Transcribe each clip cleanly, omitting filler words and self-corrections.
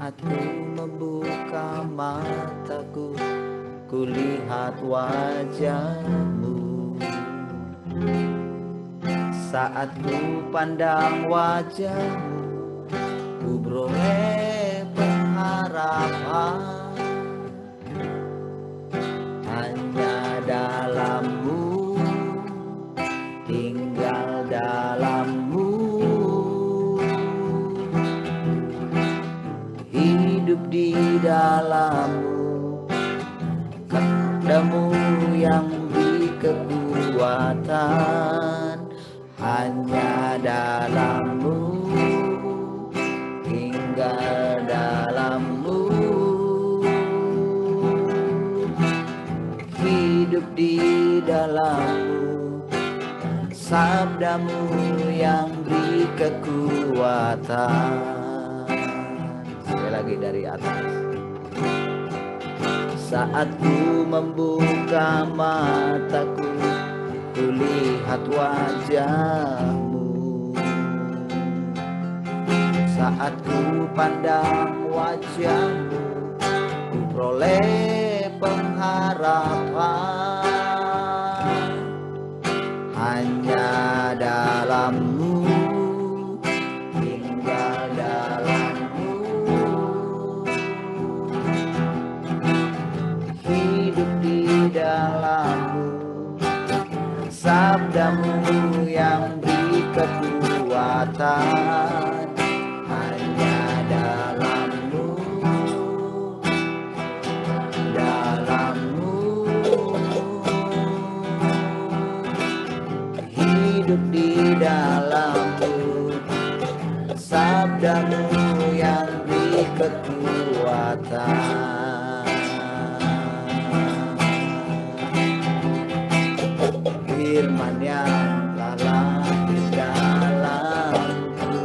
Saat ku membuka mataku, kulihat wajah-Mu. Saat ku pandang wajah-Mu, ku beroleh pengharapan. Hanya dalam-Mu, tinggal dalam-Mu, hidup di dalam-Mu, kepada-Mu yang beri kekuatan. Hanya dalam-Mu, tinggal dalam-Mu, hidup di dalam-Mu, sabda-Mu yang beri kekuatan. Sekali lagi dari atas. Saat ku membuka mataku, kulihat wajah-Mu. Saat ku pandang wajah-Mu, ku peroleh pengharapan. Hanya dalam-Mu, tinggal dalam-Mu, hidup di dalam-Mu, sabda-Mu yang beri kekuatan. Hanya dalam-Mu, dalam-Mu, hidup di dalam-Mu, sabda-Mu yang beri kekuatan. Firman yang telah lahir dalamku,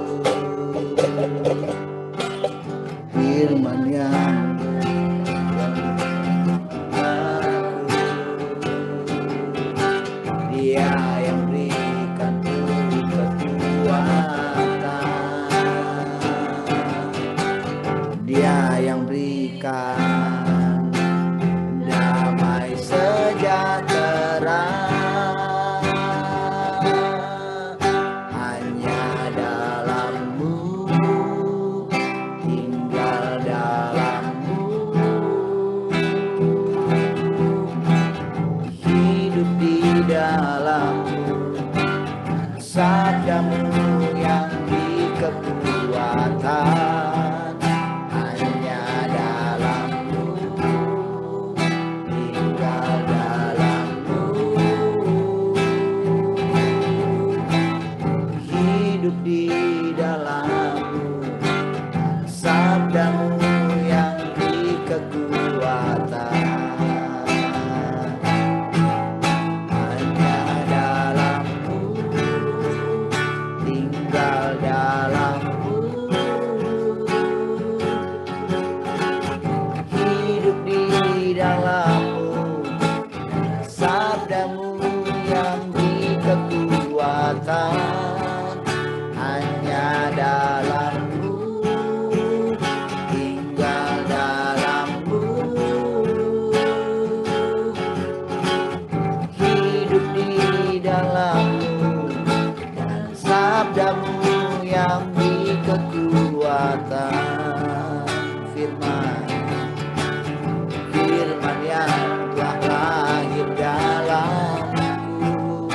firman yang Dia yang berikan kekuatan, Dia yang berikan damai sejahtera. Hanya dalam-Mu, tinggal dalam-Mu, hidup di dalam-Mu, sabda-Mu yang beri kekuatan. Hanya dalam-Mu, tinggal dalam-Mu, hidup di dalam-Mu, sabda-Mu yang beri kekuatan. Hanya dalam-Mu, tinggal dalam-Mu, hidup di dalam-Mu, sabda-Mu yang beri kekuatan. Hanya dalam-Mu, tinggal dalam-Mu, hidup di dalam-Mu, sabda-Mu yang beri kekuatan. Firman yang telah lahir dalamku,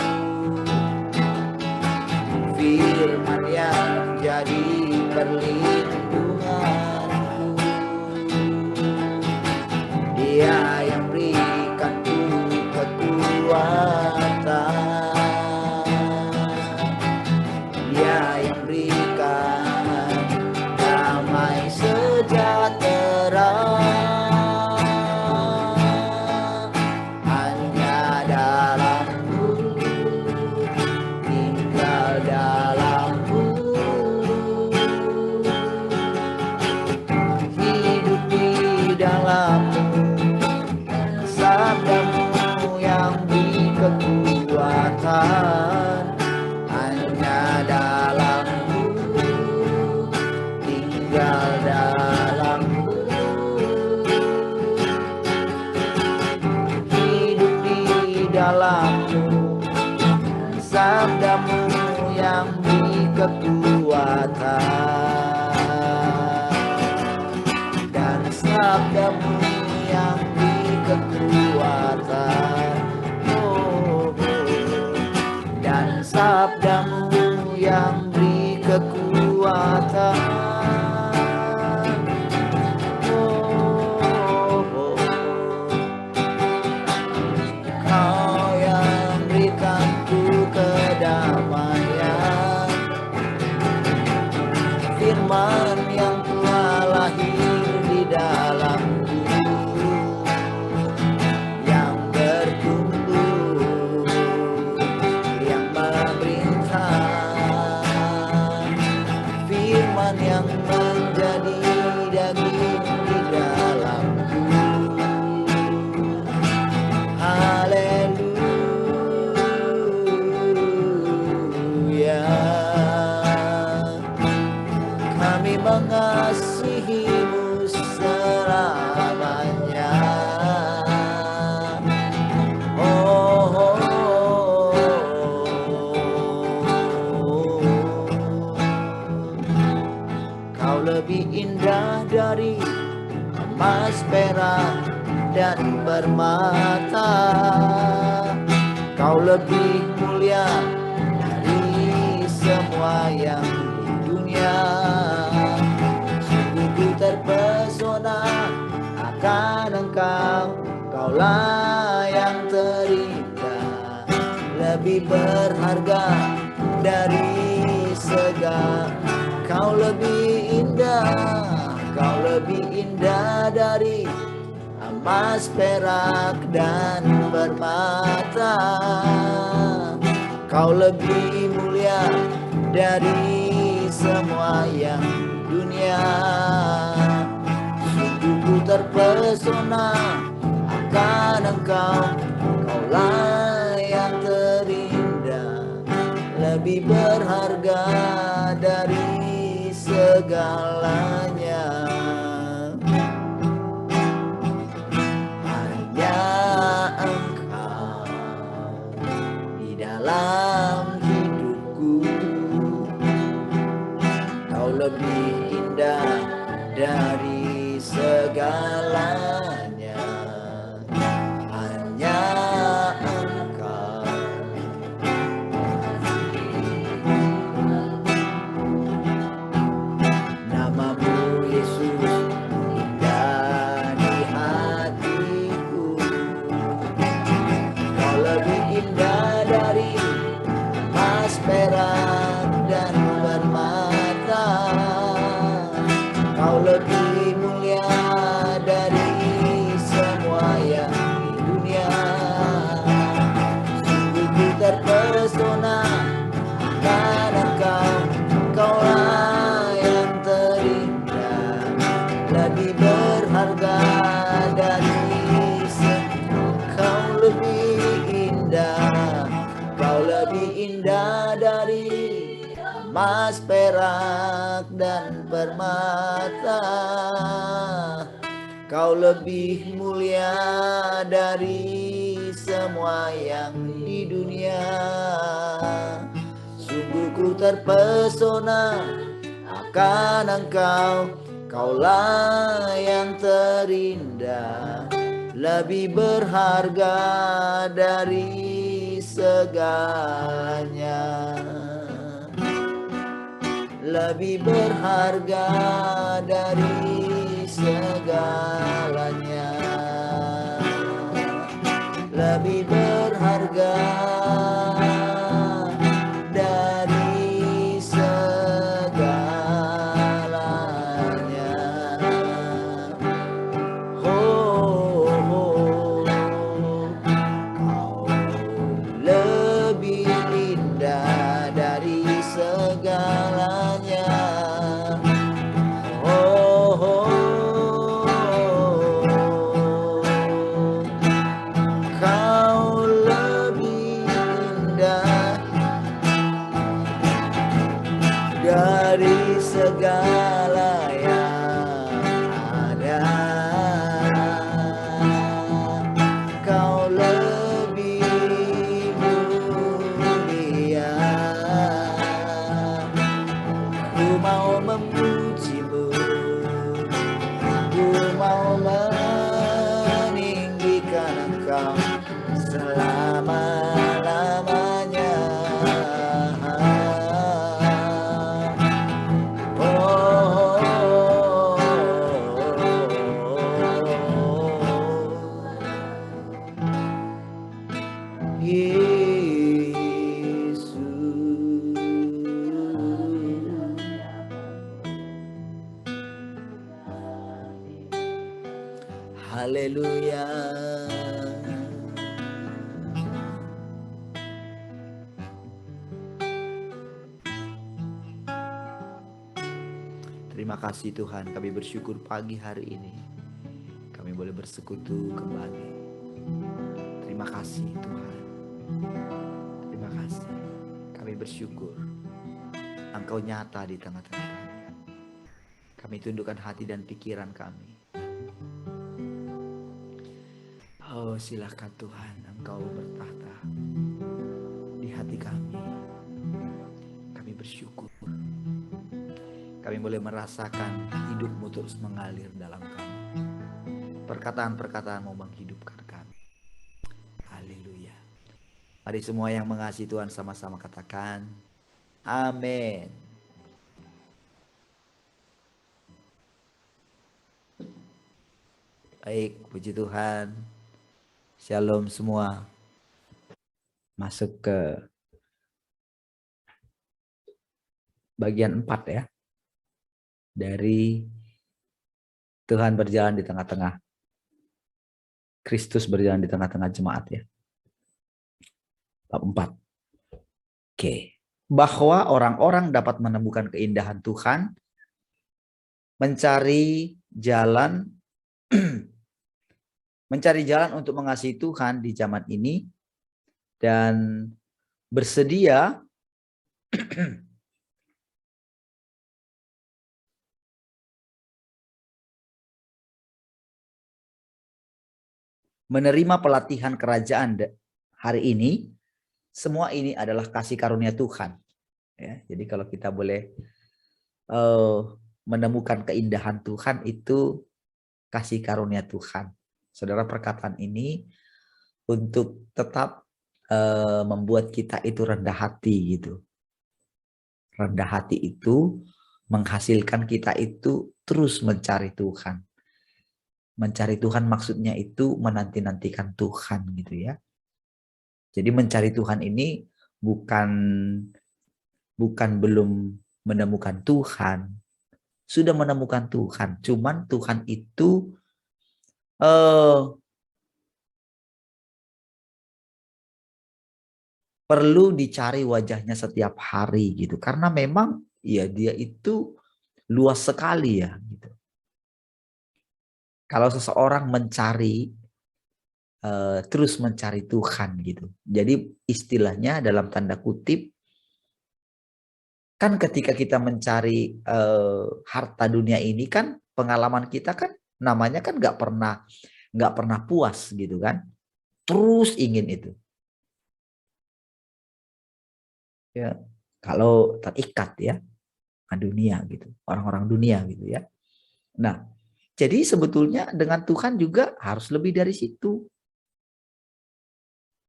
firman yang jadi perlindunganku. Dia yang berikanku kekuatan, Dia yang berikan damai sejahtera. Hanya dalam-Mu, tinggal dalam-Mu, hidup di dalam-Mu, sabda-Mu yang beri kekuatan. Hanya dalam-Mu, tinggal dalam sabdamu yang beri kekuatan, dan sabdamu yang beri kekuatan, dan sabdamu yang beri kekuatan. Kau yang berikanku kedamaian, firman yang telah lahir di dalamku, yang bertumbuh, yang memerintah, firman yang menjadi daging di dalamku. Haleluya, kami mengasihimu selamanya. Kau lebih indah dari emas, perak, dan permata. Kau lebih mulia dari semua yang di dunia. Sungguh ku terpesona akan Engkau, Kaulah yang terindah, lebih berharga dari segala. Kau lebih indah, Kau lebih indah dari emas, perak, dan permata. Kau lebih mulia dari semua yang dunia. Sungguh ku terpesona akan Engkau, Kaulah yang terindah, lebih berharga dari segalanya. Engkau di dalam hidupku, Kau lebih indah dari segalanya. Hanya Engkau, namamu Yesus indah di hatiku. Kau lebih indah dari emas, perak, dan permata. Kau lebih mulia dari semua yang di dunia. Sungguh ku terpesona akan Engkau, Kaulah yang terindah, lebih berharga dari Kau lebih indah, Kau lebih indah dari emas, perak, dan permata. Kau lebih mulia dari semua yang di dunia. Sungguh ku terpesona akan Engkau, Kaulah yang terindah, lebih berharga dari segalanya. Lebih berharga dari segalanya. Lebih berharga dari segalanya. Kau lebih indah dari segalanya. Kau lebih indah dari segala yang ada. Kau lebih mulia Haleluya. Terima kasih Tuhan, kami bersyukur pagi hari ini kami boleh bersekutu kembali. Terima kasih Tuhan. Terima kasih. Kami bersyukur Engkau nyata di tengah-tengah kami. Kami tundukkan hati dan pikiran kami. Oh, silakan Tuhan, Engkau bertahta di hati kami. Kami bersyukur. Kami boleh merasakan hidup-Mu terus mengalir dalam kami. Perkataan-perkataan-Mu menghidupkan kami. Haleluya. Mari semua yang mengasihi Tuhan sama-sama katakan, amin. Baik, puji Tuhan. Shalom semua. Masuk ke bagian 4 ya. Dari Tuhan berjalan di tengah-tengah. Kristus berjalan di tengah-tengah jemaat ya. Bab 4. Oke. Bahwa orang-orang dapat menemukan keindahan Tuhan, mencari jalan untuk mengasihi Tuhan di zaman ini, dan bersedia menerima pelatihan kerajaan hari ini. Semua ini adalah kasih karunia Tuhan ya. Jadi kalau kita boleh menemukan keindahan Tuhan, itu kasih karunia Tuhan. Saudara, perkataan ini untuk tetap membuat kita itu rendah hati gitu. Rendah hati itu menghasilkan kita itu terus mencari Tuhan. Mencari Tuhan maksudnya itu menanti-nantikan Tuhan gitu ya. Jadi mencari Tuhan ini bukan belum menemukan Tuhan. Sudah menemukan Tuhan. Cuman Tuhan itu perlu dicari wajahnya setiap hari gitu. Karena memang ya dia itu luas sekali ya gitu. Kalau seseorang mencari terus mencari Tuhan gitu. Jadi istilahnya dalam tanda kutip, kan ketika kita mencari harta dunia ini kan pengalaman kita kan namanya kan nggak pernah puas gitu kan. Terus ingin itu. Ya, kalau terikat ya dengan dunia gitu, orang-orang dunia gitu ya. Nah, jadi sebetulnya dengan Tuhan juga harus lebih dari situ.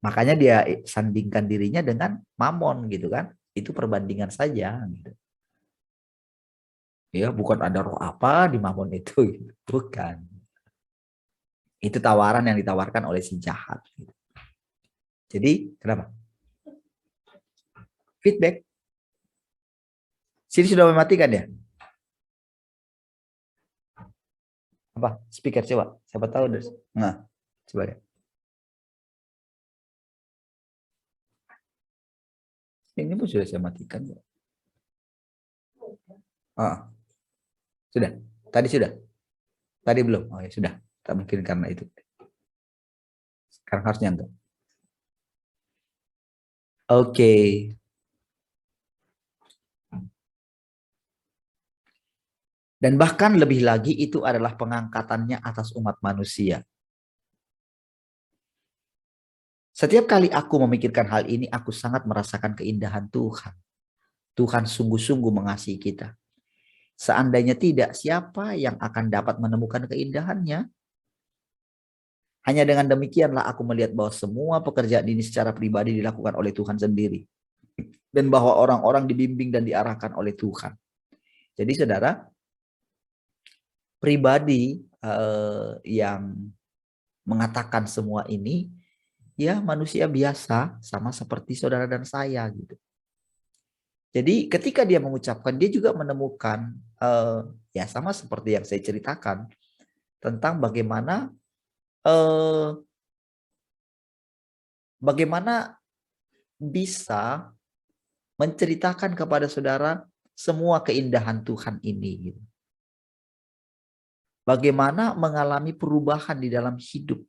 Makanya dia sandingkan dirinya dengan mamon gitu kan. Itu perbandingan saja gitu. Ya, bukan ada roh apa di mamon itu gitu. Bukan. Itu tawaran yang ditawarkan oleh si jahat gitu. Jadi, kenapa? Feedback. Sini sudah mematikan ya? Apa? Speaker coba. Siapa tahu dari. Nah, coba ya. Ini pun sudah saya matikan. Sudah. Tadi sudah. Tadi belum. Oh ya sudah. Tak mungkin karena itu. Sekarang harusnya enggak. Oke. Dan bahkan lebih lagi itu adalah pengangkatannya atas umat manusia. Setiap kali aku memikirkan hal ini, aku sangat merasakan keindahan Tuhan. Tuhan sungguh-sungguh mengasihi kita. Seandainya tidak, siapa yang akan dapat menemukan keindahannya? Hanya dengan demikianlah aku melihat bahwa semua pekerjaan ini secara pribadi dilakukan oleh Tuhan sendiri. Dan bahwa orang-orang dibimbing dan diarahkan oleh Tuhan. Jadi saudara, pribadi yang mengatakan semua ini, ya manusia biasa sama seperti saudara dan saya gitu. Jadi ketika dia mengucapkan, dia juga menemukan ya sama seperti yang saya ceritakan tentang bagaimana eh, bagaimana bisa menceritakan kepada saudara semua keindahan Tuhan ini, gitu. Bagaimana mengalami perubahan di dalam hidup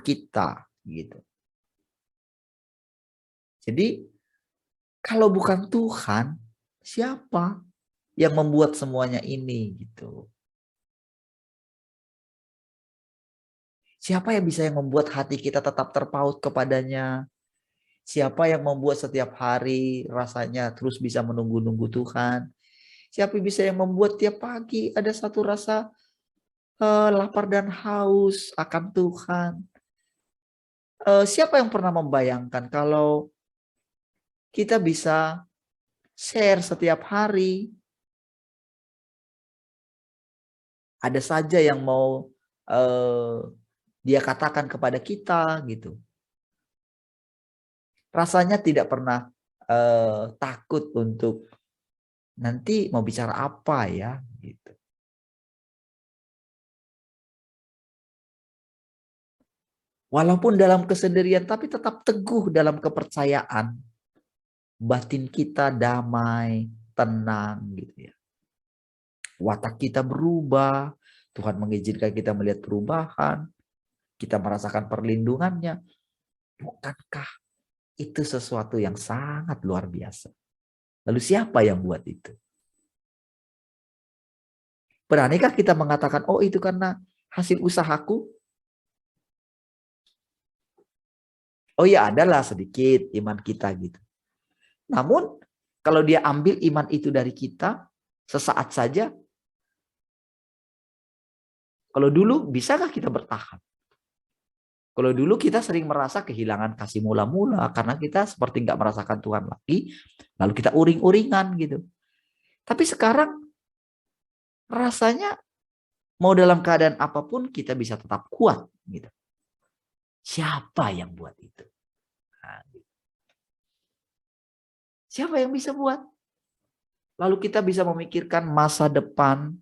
kita, gitu. Jadi kalau bukan Tuhan, siapa yang membuat semuanya ini, gitu. Siapa yang bisa membuat hati kita tetap terpaut kepadanya? Siapa yang membuat setiap hari rasanya terus bisa menunggu-nunggu Tuhan? Siapa bisa yang membuat tiap pagi ada satu rasa lapar dan haus akan Tuhan? Siapa yang pernah membayangkan kalau kita bisa share setiap hari? Ada saja yang mau dia katakan kepada kita, gitu. Rasanya tidak pernah takut untuk nanti mau bicara apa ya, gitu. Walaupun dalam kesendirian, tapi tetap teguh dalam kepercayaan. Batin kita damai, tenang, gitu ya. Watak kita berubah, Tuhan mengizinkan kita melihat perubahan, kita merasakan perlindungannya. Bukankah itu sesuatu yang sangat luar biasa? Lalu siapa yang buat itu? Beranikah kita mengatakan, oh itu karena hasil usahaku? Oh ya, adalah sedikit iman kita, gitu. Namun kalau dia ambil iman itu dari kita sesaat saja, kalau dulu bisakah kita bertahan? Kalau dulu kita sering merasa kehilangan kasih mula-mula karena kita seperti nggak merasakan Tuhan lagi, lalu kita uring-uringan, gitu. Tapi sekarang rasanya mau dalam keadaan apapun kita bisa tetap kuat, gitu. Siapa yang buat itu? Nah, gitu. Siapa yang bisa buat? Lalu kita bisa memikirkan masa depan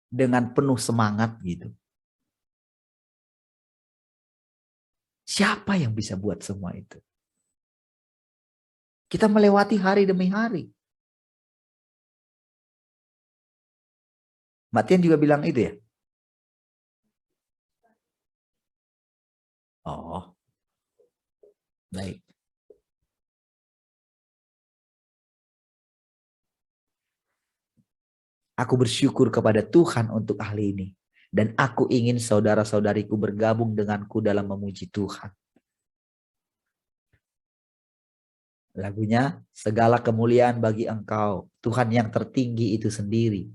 dengan penuh semangat, gitu. Siapa yang bisa buat semua itu? Kita melewati hari demi hari. Mbak Tian juga bilang itu ya? Oh, baik. Aku bersyukur kepada Tuhan untuk hal ini. Dan aku ingin saudara-saudariku bergabung denganku dalam memuji Tuhan. Lagunya, segala kemuliaan bagi Engkau, Tuhan yang tertinggi itu sendiri.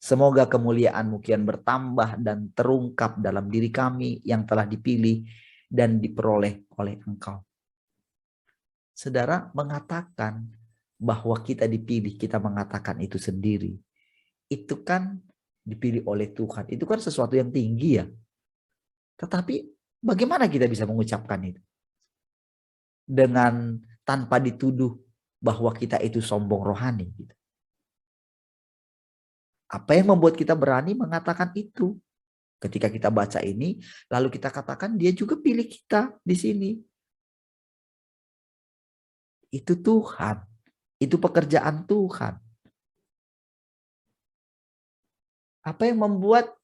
Semoga kemuliaan-Mu kian bertambah dan terungkap dalam diri kami yang telah dipilih dan diperoleh oleh Engkau. Saudara mengatakan bahwa kita dipilih, kita mengatakan itu sendiri. Itu kan dipilih oleh Tuhan. Itu kan sesuatu yang tinggi ya. Tetapi bagaimana kita bisa mengucapkan itu? Dengan tanpa dituduh bahwa kita itu sombong rohani. Gitu. Apa yang membuat kita berani mengatakan itu? Ketika kita baca ini, lalu kita katakan dia juga pilih kita di sini. Itu Tuhan. Itu pekerjaan Tuhan. Apa yang membuat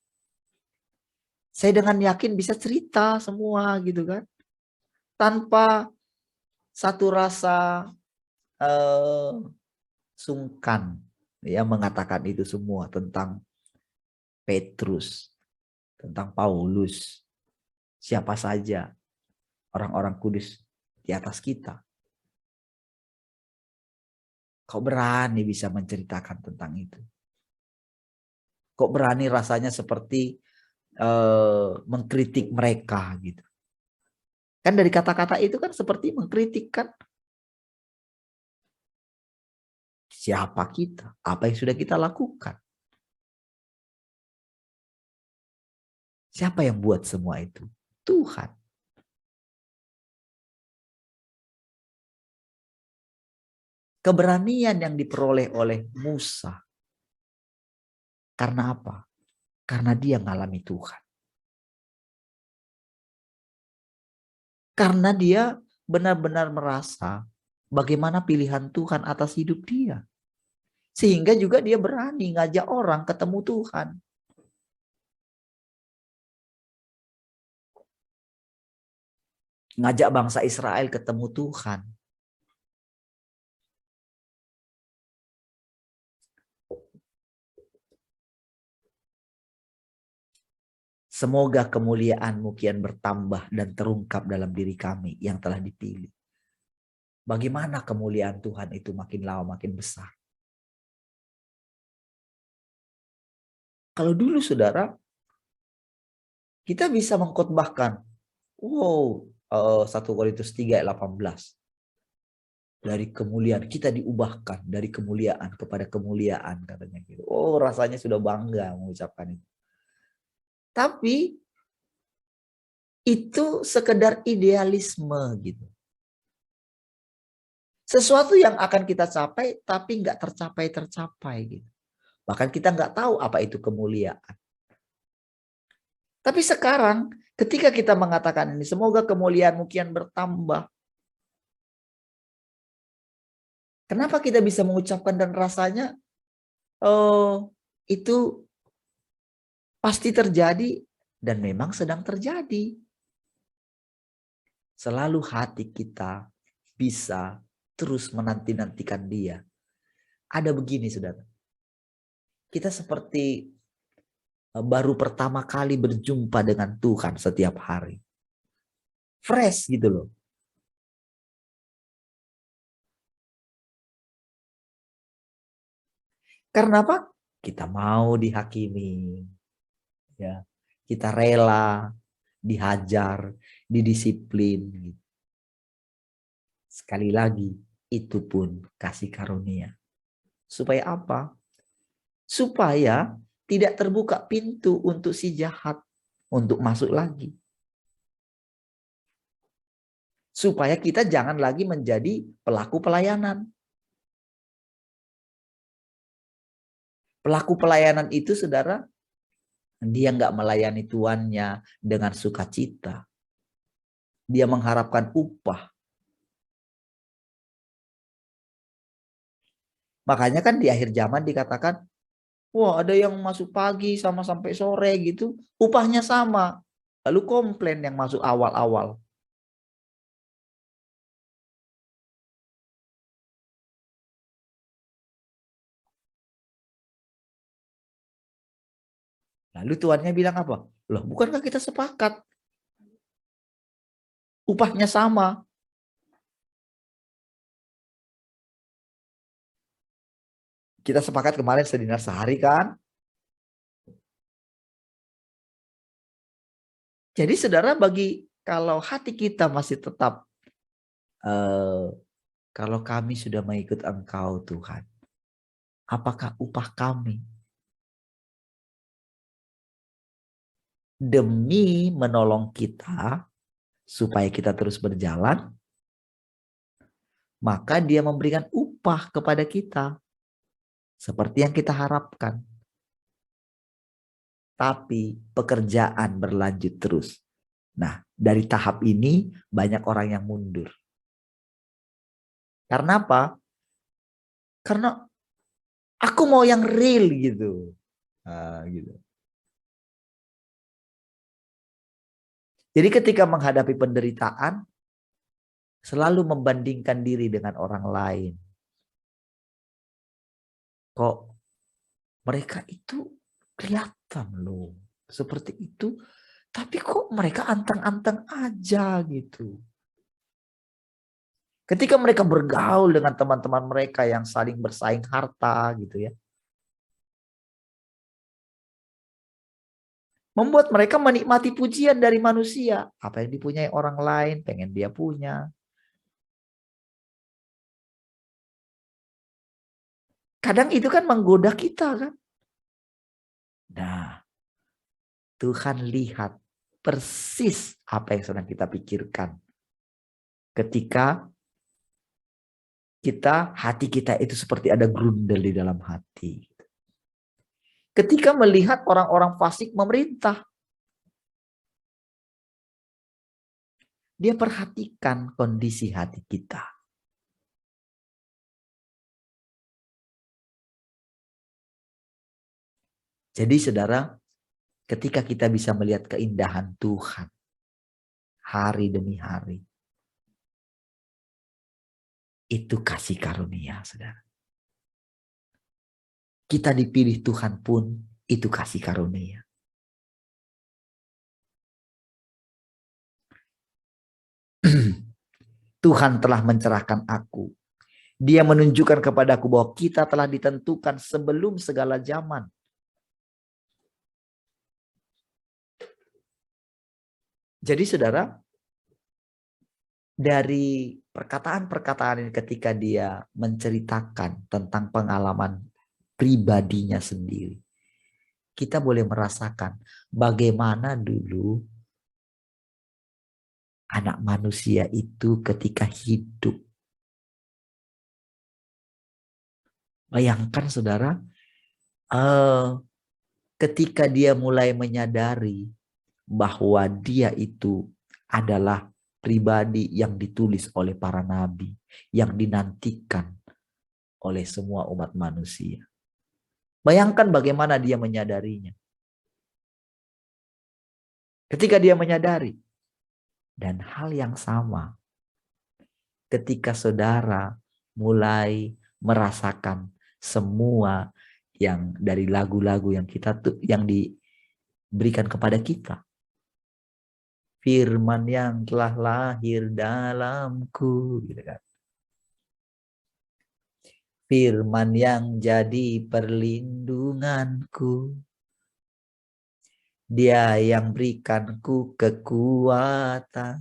saya dengan yakin bisa cerita semua, gitu kan? Tanpa satu rasa sungkan ya mengatakan itu semua tentang Petrus, tentang Paulus, siapa saja orang-orang kudus di atas kita. Kok berani bisa menceritakan tentang itu? Kok berani rasanya seperti mengkritik mereka, gitu. Kan dari kata-kata itu kan seperti mengkritik kan. Siapa kita? Apa yang sudah kita lakukan? Siapa yang buat semua itu? Tuhan. Keberanian yang diperoleh oleh Musa. Karena apa? Karena dia mengalami Tuhan. Karena dia benar-benar merasa bagaimana pilihan Tuhan atas hidup dia. Sehingga juga dia berani ngajak orang ketemu Tuhan. Ngajak bangsa Israel ketemu Tuhan. Semoga kemuliaan-Mu kian bertambah dan terungkap dalam diri kami yang telah dipilih. Bagaimana kemuliaan Tuhan itu makin lama makin besar. Kalau dulu saudara, kita bisa mengkhotbahkan, wow, 1 Korintus 3 ayat 18. Dari kemuliaan, kita diubahkan dari kemuliaan kepada kemuliaan katanya gitu. Oh, rasanya sudah bangga mengucapkan itu. Tapi itu sekedar idealisme gitu. Sesuatu yang akan kita capai tapi nggak tercapai gitu. Bahkan kita nggak tahu apa itu kemuliaan. Tapi sekarang ketika kita mengatakan ini, semoga kemuliaan kian bertambah. Kenapa kita bisa mengucapkan dan rasanya itu pasti terjadi dan memang sedang terjadi. Selalu hati kita bisa terus menanti-nantikan dia. Ada begini saudara. Kita seperti baru pertama kali berjumpa dengan Tuhan setiap hari. Fresh gitu loh. Karena apa? Kita mau dihakimi. Ya. Kita rela dihajar, didisiplin. Gitu. Sekali lagi, itu pun kasih karunia. Supaya apa? Supaya tidak terbuka pintu untuk si jahat untuk masuk lagi. Supaya kita jangan lagi menjadi pelaku pelayanan. Pelaku pelayanan itu saudara, dia nggak melayani tuannya dengan sukacita. Dia mengharapkan upah. Makanya kan di akhir zaman dikatakan, wah ada yang masuk pagi sama sampai sore gitu, upahnya sama. Lalu komplain yang masuk awal-awal. Lalu tuannya bilang apa? Loh, bukankah kita sepakat? Upahnya sama. Kita sepakat kemarin sedinar sehari kan? Jadi saudara, bagi kalau hati kita masih tetap kalau kami sudah mengikut Engkau Tuhan, apakah upah kami demi menolong kita supaya kita terus berjalan, maka dia memberikan upah kepada kita seperti yang kita harapkan. Tapi pekerjaan berlanjut terus. Nah, dari tahap ini banyak orang yang mundur. Karena apa? Karena aku mau yang real gitu. Gitu. Jadi ketika menghadapi penderitaan, selalu membandingkan diri dengan orang lain. Kok mereka itu kelihatan loh seperti itu, tapi kok mereka anteng-anteng aja gitu. Ketika mereka bergaul dengan teman-teman mereka yang saling bersaing harta gitu ya, membuat mereka menikmati pujian dari manusia. Apa yang dipunyai orang lain, pengen dia punya. Kadang itu kan menggoda kita kan. Nah, Tuhan lihat persis apa yang sedang kita pikirkan. Ketika hati kita itu seperti ada grundel di dalam hati. Ketika melihat orang-orang fasik memerintah, dia perhatikan kondisi hati kita. Jadi saudara, ketika kita bisa melihat keindahan Tuhan hari demi hari, itu kasih karunia, saudara. Kita dipilih Tuhan pun itu kasih karunia. Tuhan telah mencerahkan aku. Dia menunjukkan kepadaku bahwa kita telah ditentukan sebelum segala zaman. Jadi saudara, dari perkataan-perkataan ini ketika dia menceritakan tentang pengalaman pribadinya sendiri, kita boleh merasakan bagaimana dulu anak manusia itu ketika hidup. Bayangkan saudara, ketika dia mulai menyadari bahwa dia itu adalah pribadi yang ditulis oleh para nabi, yang dinantikan oleh semua umat manusia. Bayangkan bagaimana dia menyadarinya. Ketika dia menyadari, dan hal yang sama ketika saudara mulai merasakan semua yang dari lagu-lagu yang yang diberikan kepada kita. Firman yang telah lahir dalamku, gitu kan. Firman yang jadi perlindunganku. Dia yang berikanku kekuatan.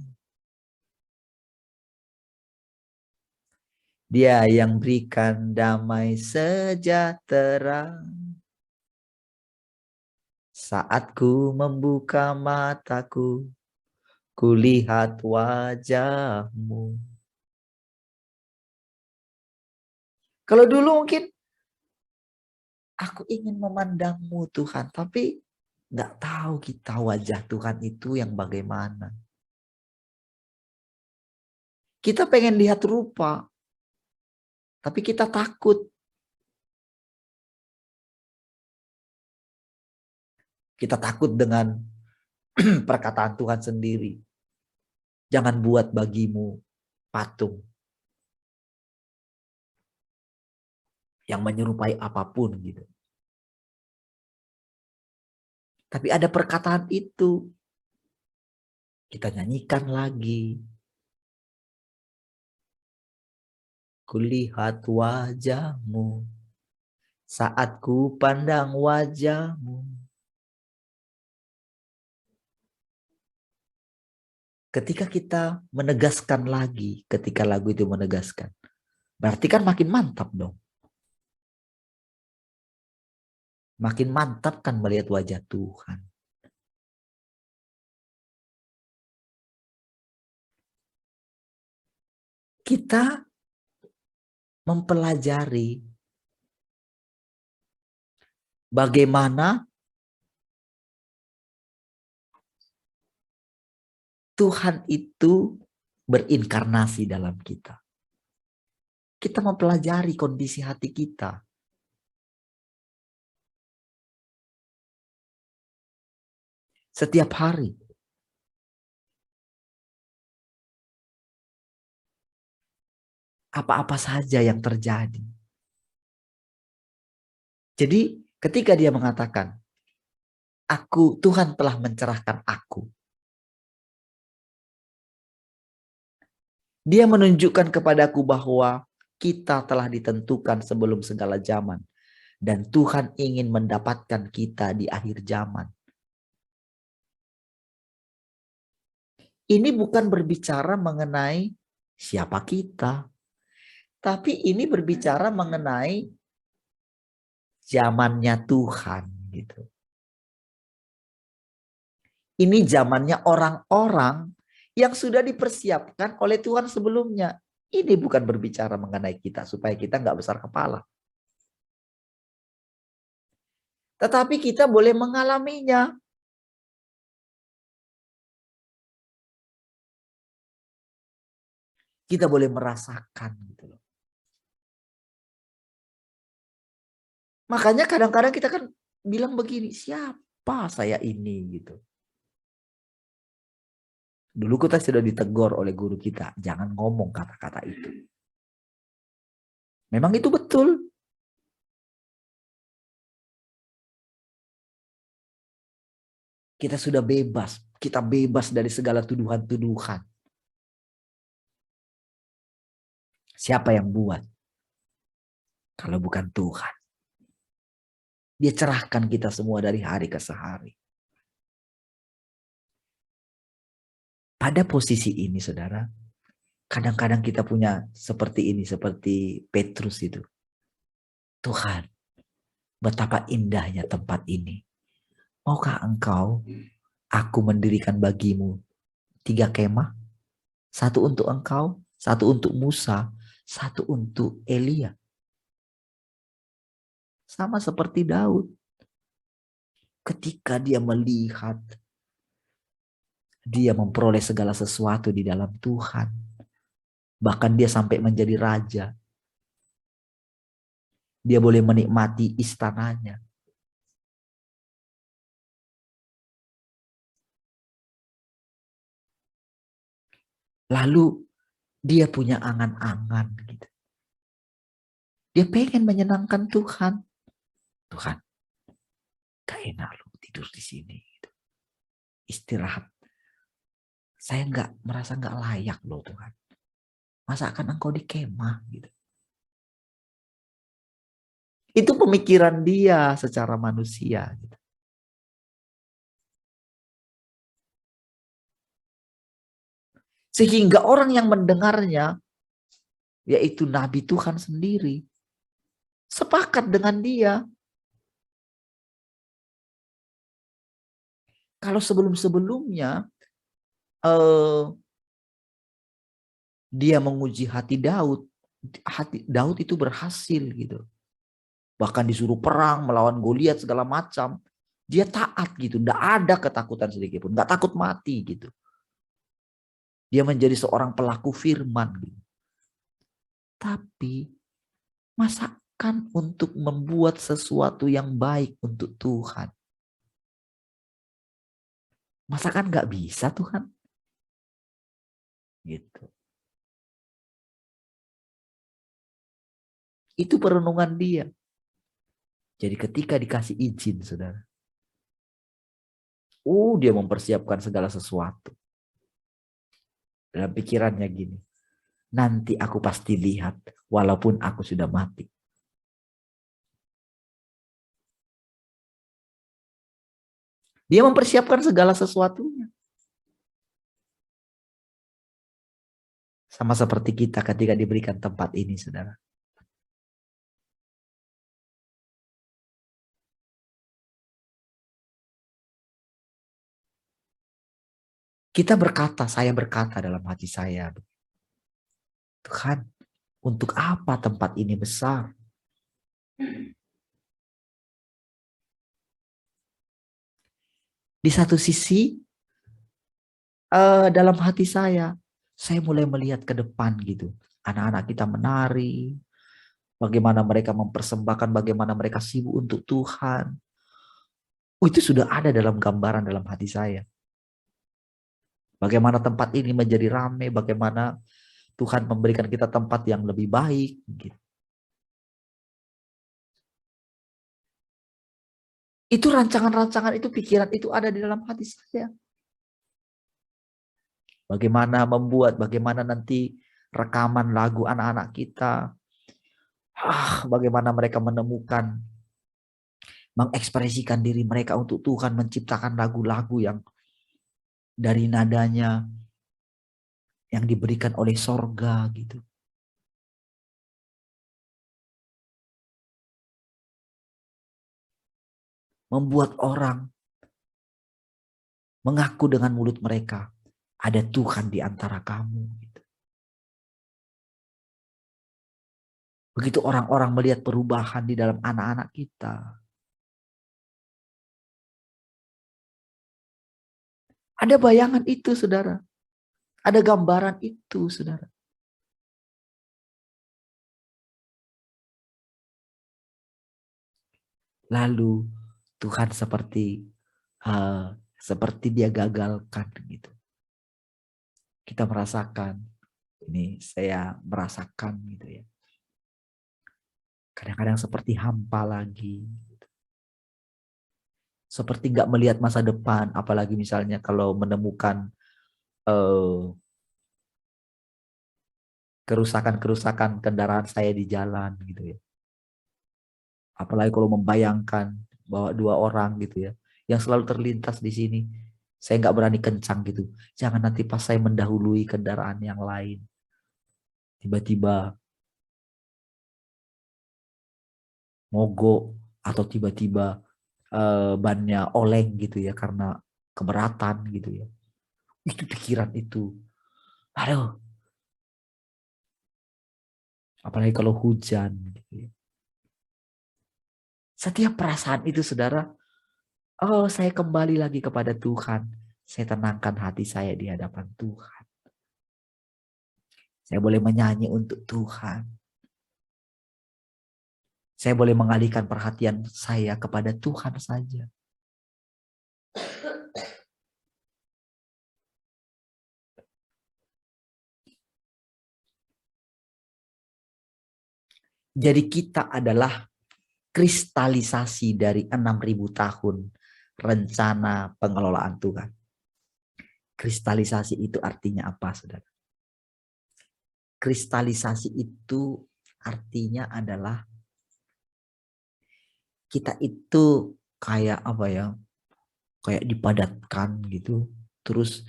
Dia yang berikan damai sejahtera. Saat ku membuka mataku, kulihat wajahmu. Kalau dulu mungkin aku ingin memandangmu Tuhan, tapi nggak tahu kita wajah Tuhan itu yang bagaimana. Kita pengen lihat rupa, tapi kita takut. Kita takut dengan perkataan Tuhan sendiri. Jangan buat bagimu patung yang menyerupai apapun gitu. Tapi ada perkataan itu. Kita nyanyikan lagi. Kulihat wajahmu saat ku pandang wajahmu. Ketika kita menegaskan lagi, ketika lagu itu menegaskan, berarti kan makin mantap dong. Makin mantap kan melihat wajah Tuhan. Kita mempelajari bagaimana Tuhan itu berinkarnasi dalam kita. Kita mempelajari kondisi hati kita. Setiap hari. Apa-apa saja yang terjadi. Jadi ketika dia mengatakan, Tuhan telah mencerahkan aku. Dia menunjukkan kepadaku bahwa kita telah ditentukan sebelum segala zaman. Dan Tuhan ingin mendapatkan kita di akhir zaman. Ini bukan berbicara mengenai siapa kita. Tapi ini berbicara mengenai zamannya Tuhan. Gitu. Ini zamannya orang-orang yang sudah dipersiapkan oleh Tuhan sebelumnya. Ini bukan berbicara mengenai kita supaya kita nggak besar kepala. Tetapi kita boleh mengalaminya. Kita boleh merasakan gitu loh. Makanya kadang-kadang kita kan bilang begini, siapa saya ini gitu. Dulu kita sudah ditegur oleh guru kita, jangan ngomong kata-kata itu. Memang itu betul. Kita sudah bebas, kita bebas dari segala tuduhan-tuduhan. Siapa yang buat? Kalau bukan Tuhan. Dia cerahkan kita semua dari hari ke hari. Pada posisi ini, saudara, kadang-kadang kita punya seperti ini, seperti Petrus itu. Tuhan, betapa indahnya tempat ini. Maukah engkau, aku mendirikan bagimu 3 kemah? 1 untuk engkau, 1 untuk Musa, 1 untuk Elia. Sama seperti Daud. Ketika dia melihat, dia memperoleh segala sesuatu di dalam Tuhan. Bahkan dia sampai menjadi raja. Dia boleh menikmati istananya. Lalu dia punya angan-angan gitu. Dia pengen menyenangkan Tuhan. Tuhan, gak enak lu tidur di sini. Gitu. Istirahat. Saya merasa nggak layak loh Tuhan. Masa akan engkau di kemah gitu. Itu pemikiran dia secara manusia. Gitu. Sehingga orang yang mendengarnya, yaitu Nabi Tuhan sendiri, sepakat dengan dia. Kalau sebelum-sebelumnya dia menguji hati Daud itu berhasil gitu. Bahkan disuruh perang melawan Goliat segala macam, dia taat gitu, enggak ada ketakutan sedikit pun, enggak takut mati gitu. Dia menjadi seorang pelaku firman gitu. Tapi masakan untuk membuat sesuatu yang baik untuk Tuhan. Masakan nggak bisa Tuhan? Gitu. Itu perenungan dia. Jadi ketika dikasih izin, saudara. Dia mempersiapkan segala sesuatu. Dalam pikirannya gini. Nanti aku pasti lihat walaupun aku sudah mati. Dia mempersiapkan segala sesuatunya. Sama seperti kita ketika diberikan tempat ini, saudara. Kita berkata, saya berkata dalam hati saya, Tuhan, untuk apa tempat ini besar? Di satu sisi, dalam hati saya mulai melihat ke depan gitu. Anak-anak kita menari, bagaimana mereka mempersembahkan, bagaimana mereka sibuk untuk Tuhan. Itu sudah ada dalam gambaran dalam hati saya. Bagaimana tempat ini menjadi ramai, bagaimana Tuhan memberikan kita tempat yang lebih baik. Gitu. Itu rancangan-rancangan, itu pikiran, itu ada di dalam hati saya. Bagaimana membuat, bagaimana nanti rekaman lagu anak-anak kita. Bagaimana mereka menemukan, mengekspresikan diri mereka untuk Tuhan, menciptakan lagu-lagu yang dari nadanya yang diberikan oleh sorga gitu. Membuat orang mengaku dengan mulut mereka, ada Tuhan di antara kamu. Gitu. Begitu orang-orang melihat perubahan di dalam anak-anak kita. Ada bayangan itu, saudara. Ada gambaran itu, saudara. Lalu Tuhan seperti dia gagalkan gitu. Kita merasakan, ini saya merasakan gitu ya. Kadang-kadang seperti hampa lagi. Seperti nggak melihat masa depan, apalagi misalnya kalau menemukan kerusakan-kerusakan kendaraan saya di jalan gitu ya. Apalagi kalau membayangkan bahwa dua orang gitu ya, yang selalu terlintas di sini, saya nggak berani kencang gitu. Jangan nanti pas saya mendahului kendaraan yang lain, tiba-tiba mogok atau tiba-tiba bannya oleng gitu ya karena keberatan gitu ya. Itu pikiran itu. Aduh, apalagi kalau hujan gitu ya. Setiap perasaan itu, saudara, oh saya kembali lagi kepada Tuhan. Saya tenangkan hati saya di hadapan Tuhan. Saya boleh menyanyi untuk Tuhan. Saya boleh mengalihkan perhatian saya kepada Tuhan saja. Jadi kita adalah kristalisasi dari 6.000 tahun rencana pengelolaan Tuhan. Kristalisasi itu artinya apa, saudara? Kristalisasi itu artinya adalah kita itu kayak apa ya? Kayak dipadatkan gitu. Terus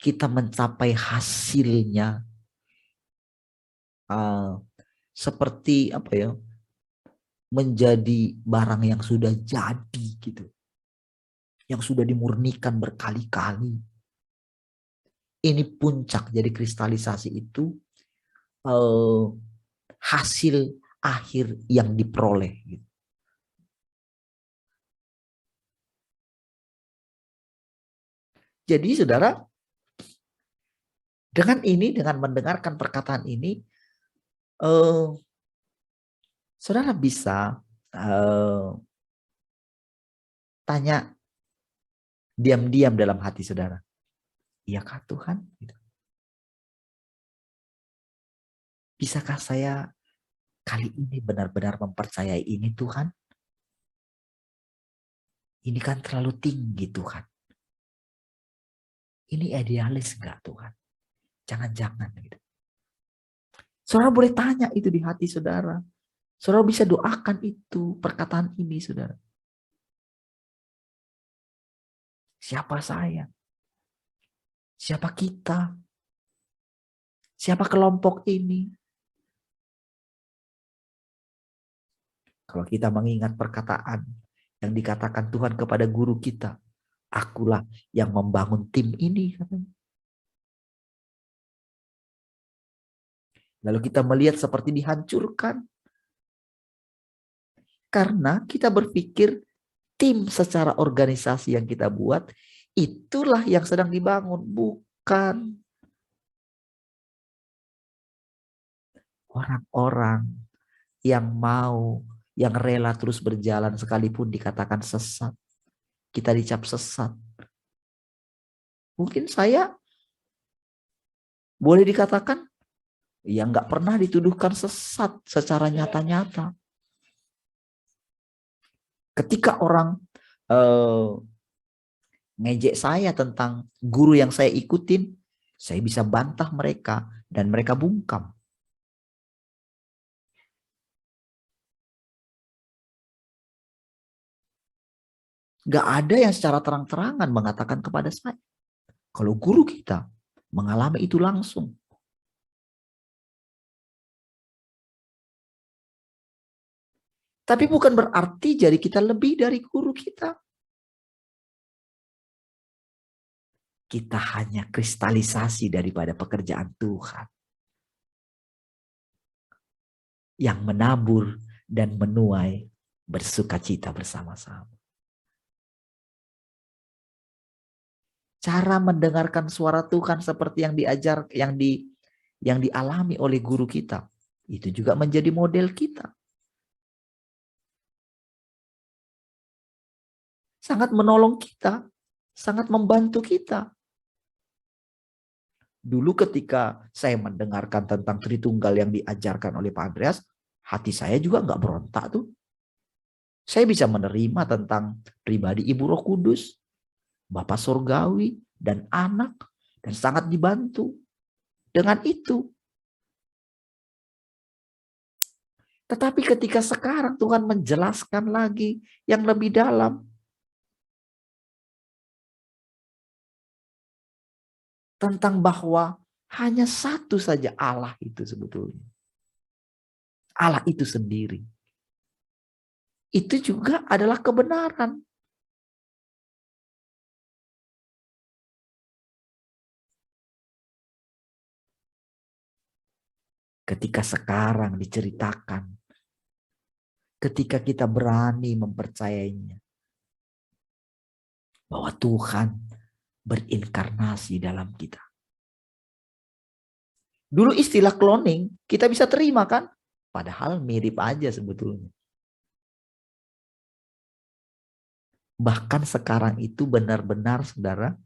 kita mencapai hasilnya seperti apa ya? Menjadi barang yang sudah jadi gitu. Yang sudah dimurnikan berkali-kali. Ini puncak, jadi kristalisasi itu hasil akhir yang diperoleh gitu. Jadi saudara, dengan mendengarkan perkataan ini, saudara bisa tanya diam-diam dalam hati saudara. Iyakah Tuhan? Gitu. Bisakah saya kali ini benar-benar mempercayai ini Tuhan? Ini kan terlalu tinggi Tuhan. Ini idealis enggak Tuhan? Jangan-jangan gitu. Saudara boleh tanya itu di hati saudara. Saudara bisa doakan itu, perkataan ini saudara. Siapa saya? Siapa kita? Siapa kelompok ini? Kalau kita mengingat perkataan yang dikatakan Tuhan kepada guru kita, akulah yang membangun tim ini. Lalu kita melihat seperti dihancurkan. Karena kita berpikir tim secara organisasi yang kita buat, itulah yang sedang dibangun. Bukan orang-orang yang mau, yang rela terus berjalan sekalipun dikatakan sesat. Kita dicap sesat. Mungkin saya boleh dikatakan yang nggak pernah dituduhkan sesat secara nyata-nyata. Ketika orang ngejek saya tentang guru yang saya ikutin, saya bisa bantah mereka dan mereka bungkam. Gak ada yang secara terang-terangan mengatakan kepada saya. Kalau guru kita mengalami itu langsung. Tapi bukan berarti jadi kita lebih dari guru kita. Kita hanya kristalisasi daripada pekerjaan Tuhan. yang menabur dan menuai bersukacita bersama-sama. Cara mendengarkan suara Tuhan seperti yang yang dialami oleh guru kita, itu juga menjadi model kita. Sangat menolong kita, sangat membantu kita. Dulu ketika saya mendengarkan tentang Tritunggal yang diajarkan oleh Pak Andreas, hati saya juga nggak berontak tuh. Saya bisa menerima tentang pribadi Ibu Roh Kudus, Bapa Surgawi, dan anak, dan sangat dibantu dengan itu. Tetapi ketika sekarang Tuhan menjelaskan lagi yang lebih dalam, tentang bahwa hanya satu saja Allah itu sebetulnya. Allah itu sendiri. Itu juga adalah kebenaran. Ketika sekarang diceritakan, ketika kita berani mempercayainya, bahwa Tuhan berinkarnasi dalam kita. Dulu istilah cloning kita bisa terima kan? Padahal mirip aja sebetulnya. Bahkan sekarang itu benar-benar saudara,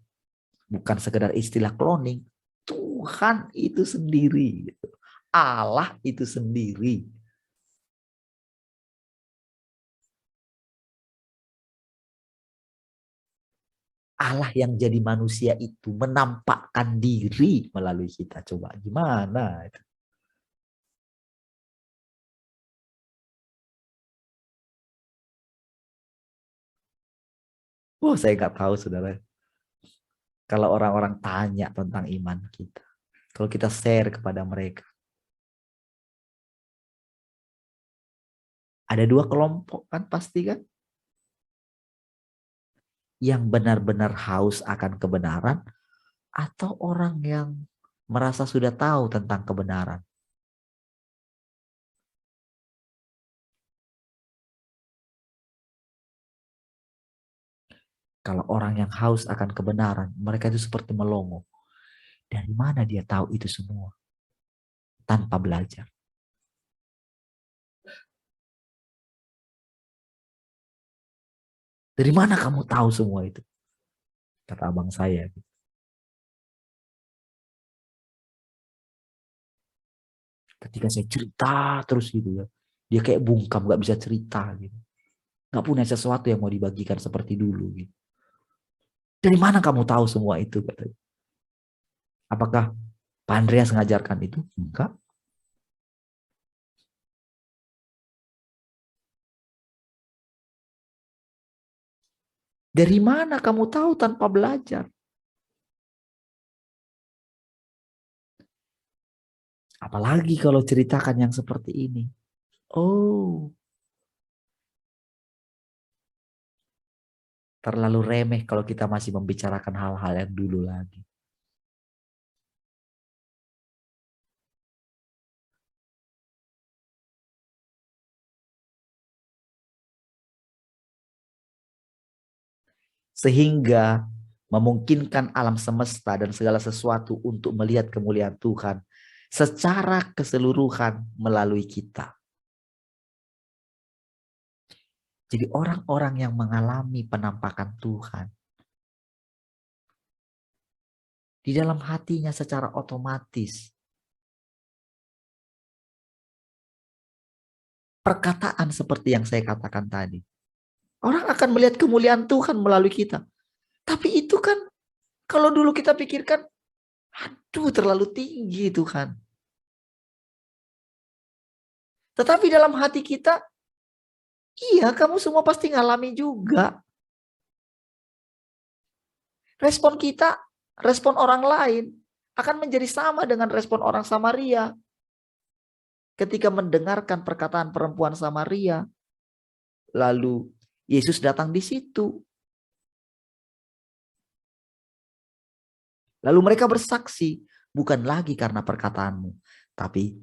bukan sekedar istilah cloning, Tuhan itu sendiri. Allah itu sendiri. Allah yang jadi manusia itu menampakkan diri melalui kita. Coba gimana? Oh, saya nggak tahu saudara. Kalau orang-orang tanya tentang iman kita. Kalau kita share kepada mereka. Ada dua kelompok kan pasti kan. Yang benar-benar haus akan kebenaran. Atau orang yang merasa sudah tahu tentang kebenaran. Kalau orang yang haus akan kebenaran, mereka itu seperti melongo. Dari mana dia tahu itu semua? Tanpa belajar. Dari mana kamu tahu semua itu? Kata abang saya. Ketika saya cerita terus gitu ya. Dia kayak bungkam, gak bisa cerita gitu. Gak punya sesuatu yang mau dibagikan seperti dulu gitu. Dari mana kamu tahu semua itu? Katanya. Apakah Pak Andreas mengajarkan itu? Enggak. Dari mana kamu tahu tanpa belajar? Apalagi kalau ceritakan yang seperti ini. Oh, terlalu remeh kalau kita masih membicarakan hal-hal yang dulu lagi. Sehingga memungkinkan alam semesta dan segala sesuatu untuk melihat kemuliaan Tuhan secara keseluruhan melalui kita. Jadi orang-orang yang mengalami penampakan Tuhan di dalam hatinya secara otomatis perkataan seperti yang saya katakan tadi. Orang akan melihat kemuliaan Tuhan melalui kita. Tapi itu kan kalau dulu kita pikirkan, aduh terlalu tinggi Tuhan. Tetapi dalam hati kita, iya kamu semua pasti ngalami juga. Respon kita, respon orang lain akan menjadi sama dengan respon orang Samaria. Ketika mendengarkan perkataan perempuan Samaria, lalu Yesus datang di situ. Lalu mereka bersaksi, bukan lagi karena perkataanmu, tapi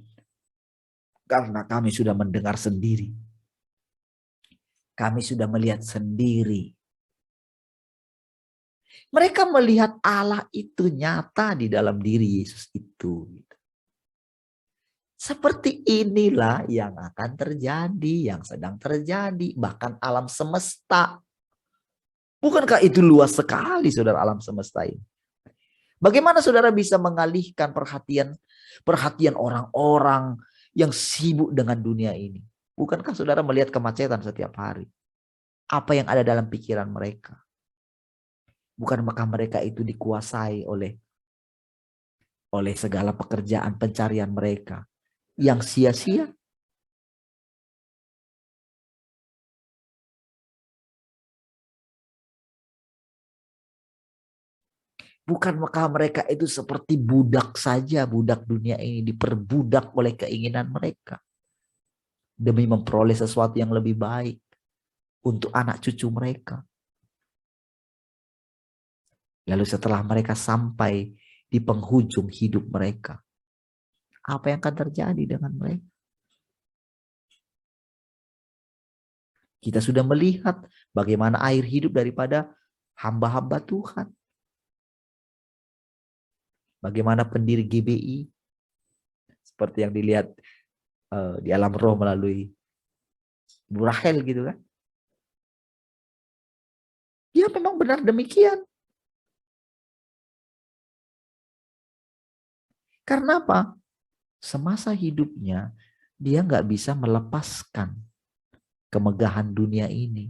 Karena kami sudah mendengar sendiri. Kami sudah melihat sendiri. Mereka melihat Allah itu nyata di dalam diri Yesus itu. Seperti inilah yang akan terjadi, yang sedang terjadi. Bahkan alam semesta. Bukankah itu luas sekali, saudara, alam semesta ini? Bagaimana saudara bisa mengalihkan perhatian orang-orang yang sibuk dengan dunia ini? Bukankah saudara melihat kemacetan setiap hari? Apa yang ada dalam pikiran mereka? Bukankah mereka itu dikuasai oleh segala pekerjaan pencarian mereka yang sia-sia? Bukankah mereka itu seperti budak saja, budak dunia ini diperbudak oleh keinginan mereka demi memperoleh sesuatu yang lebih baik untuk anak cucu mereka. Lalu setelah mereka sampai di penghujung hidup mereka, apa yang akan terjadi dengan mereka? Kita sudah melihat bagaimana air hidup daripada hamba-hamba Tuhan. Bagaimana pendiri GBI, seperti yang dilihat di alam roh melalui Bu Rahel gitu kan. Ya memang benar demikian. Karena apa? Semasa hidupnya dia nggak bisa melepaskan kemegahan dunia ini.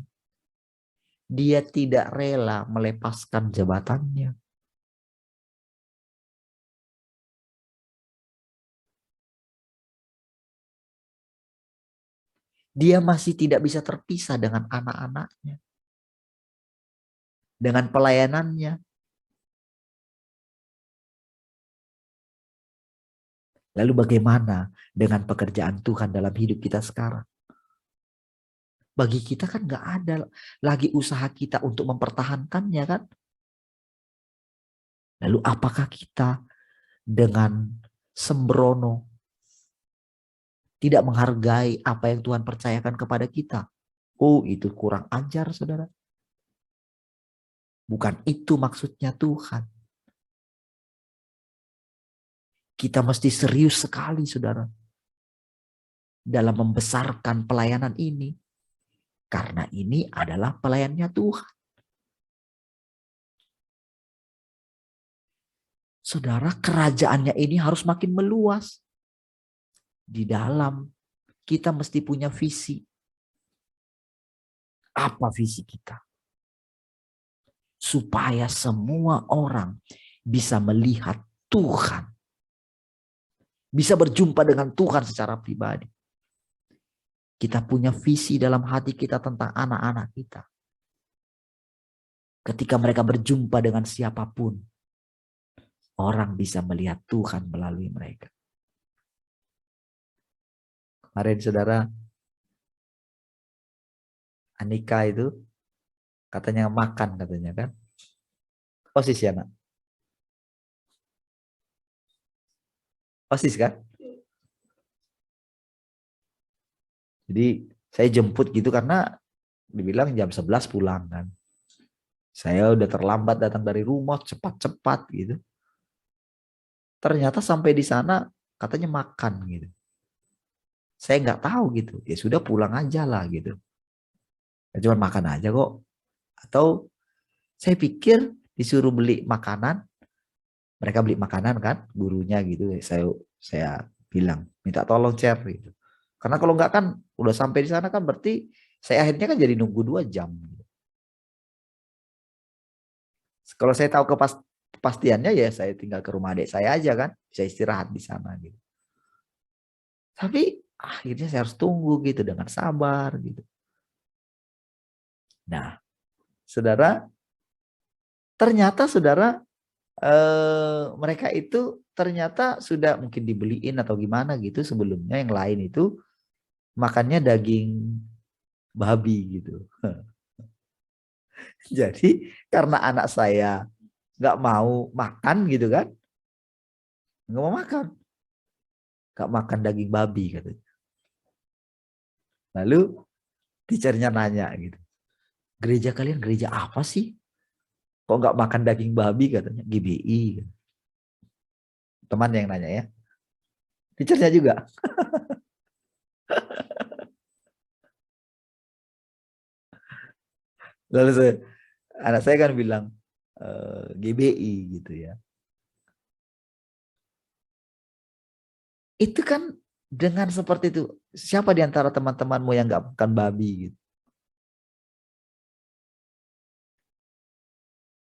Dia tidak rela melepaskan jabatannya. Dia masih tidak bisa terpisah dengan anak-anaknya. Dengan pelayanannya. Lalu bagaimana dengan pekerjaan Tuhan dalam hidup kita sekarang? Bagi kita kan nggak ada lagi usaha kita untuk mempertahankannya kan? Lalu apakah kita dengan sembrono tidak menghargai apa yang Tuhan percayakan kepada kita? Oh, itu kurang ajar, saudara. Bukan itu maksudnya Tuhan. Kita mesti serius sekali, saudara, dalam membesarkan pelayanan ini. Karena ini adalah pelayannya Tuhan. Saudara, kerajaannya ini harus makin meluas. Di dalam kita mesti punya visi. Apa visi kita? Supaya semua orang bisa melihat Tuhan. Bisa berjumpa dengan Tuhan secara pribadi. Kita punya visi dalam hati kita tentang anak-anak kita. Ketika mereka berjumpa dengan siapapun, orang bisa melihat Tuhan melalui mereka. Kemarin saudara, Anika itu katanya makan katanya kan. OSIS ya nak? OSIS kan? Jadi saya jemput gitu karena dibilang jam 11 pulang kan. Saya udah terlambat datang dari rumah cepat-cepat gitu. Ternyata sampai di sana katanya makan gitu. Saya nggak tahu gitu. Ya sudah pulang aja lah gitu. Ya, cuma makan aja kok. Atau saya pikir disuruh beli makanan. Mereka beli makanan kan, gurunya gitu. Saya bilang minta tolong share gitu. Karena kalau nggak kan udah sampai di sana kan berarti saya akhirnya kan jadi nunggu 2 jam. Kalau saya tahu kepastiannya ya saya tinggal ke rumah adik saya aja kan, bisa istirahat di sana gitu. Tapi akhirnya saya harus tunggu gitu dengan sabar gitu. Nah, saudara, ternyata saudara mereka itu ternyata sudah mungkin dibeliin atau gimana gitu sebelumnya, yang lain itu makannya daging babi gitu. Jadi karena anak saya nggak mau makan gitu kan, nggak mau makan, nggak makan daging babi katanya. Lalu teachernya nanya gitu, gereja kalian gereja apa sih? Kok nggak makan daging babi katanya? GBI. Teman yang nanya ya. Teachernya juga. Lalu anak saya kan bilang GBI gitu ya. Itu kan dengan seperti itu, siapa di antara teman-temanmu yang nggak makan babi gitu?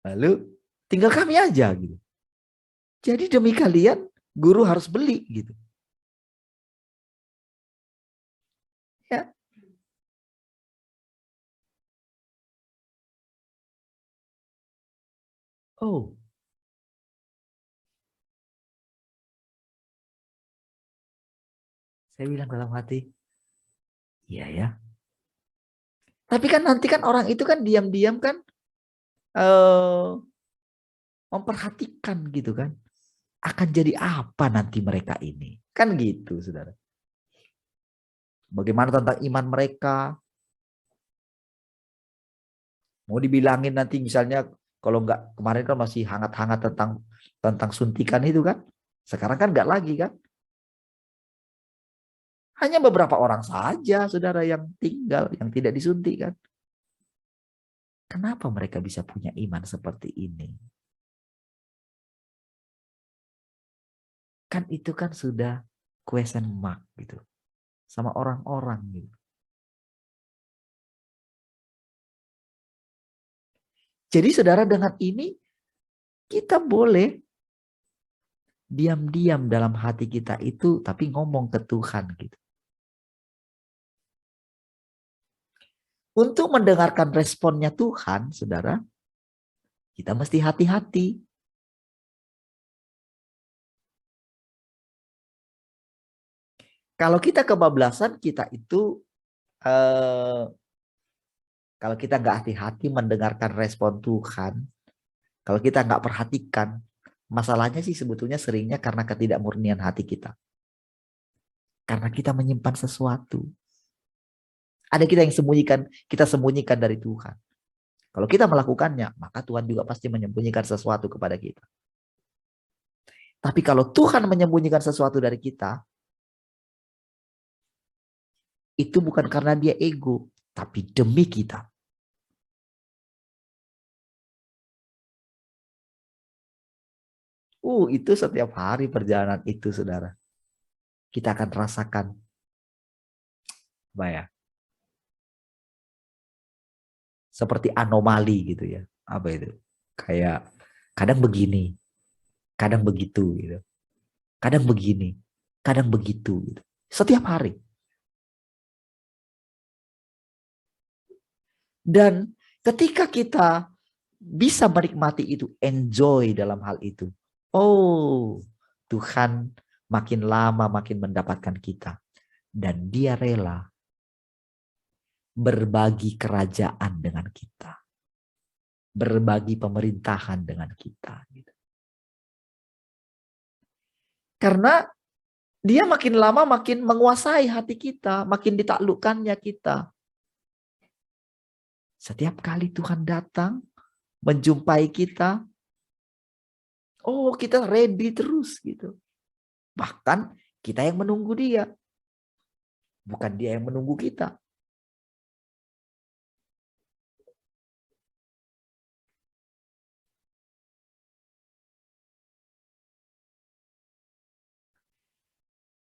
Lalu tinggal kami aja gitu. Jadi demi kalian guru harus beli gitu. Ya. Oh, saya bilang dalam hati, iya ya. Tapi kan nanti kan orang itu kan diam-diam kan eh, memperhatikan gitu kan. Akan jadi apa nanti mereka ini? Kan gitu, saudara. Bagaimana tentang iman mereka? Mau dibilangin nanti misalnya kalau nggak kemarin kan masih hangat-hangat tentang suntikan itu kan. Sekarang kan nggak lagi kan. Hanya beberapa orang saja saudara yang tinggal yang tidak disuntik kan. Kenapa mereka bisa punya iman seperti ini? Kan itu kan sudah question mark gitu sama orang-orang gitu. Jadi saudara dengan ini kita boleh diam-diam dalam hati kita itu tapi ngomong ke Tuhan gitu. Untuk mendengarkan responnya Tuhan, saudara, kita mesti hati-hati. Kalau kita kebablasan, kita itu kalau kita nggak hati-hati mendengarkan respon Tuhan, kalau kita nggak perhatikan, masalahnya sih sebetulnya seringnya karena ketidakmurnian hati kita. Karena kita menyimpan sesuatu. Ada kita sembunyikan dari Tuhan. Kalau kita melakukannya, maka Tuhan juga pasti menyembunyikan sesuatu kepada kita. Tapi kalau Tuhan menyembunyikan sesuatu dari kita, itu bukan karena dia ego, tapi demi kita. Itu setiap hari perjalanan itu, saudara. Kita akan rasakan, apa ya, seperti anomali gitu ya. Apa itu? Kayak kadang begini, kadang begitu gitu. Kadang begini, kadang begitu gitu. Setiap hari. Dan ketika kita bisa menikmati itu, enjoy dalam hal itu. Oh, Tuhan makin lama makin mendapatkan kita. Dan dia rela berbagi kerajaan dengan kita. Berbagi pemerintahan dengan kita. Gitu. Karena dia makin lama makin menguasai hati kita. Makin ditaklukkannya kita. Setiap kali Tuhan datang, menjumpai kita, oh kita ready terus gitu. Bahkan kita yang menunggu dia. Bukan dia yang menunggu kita.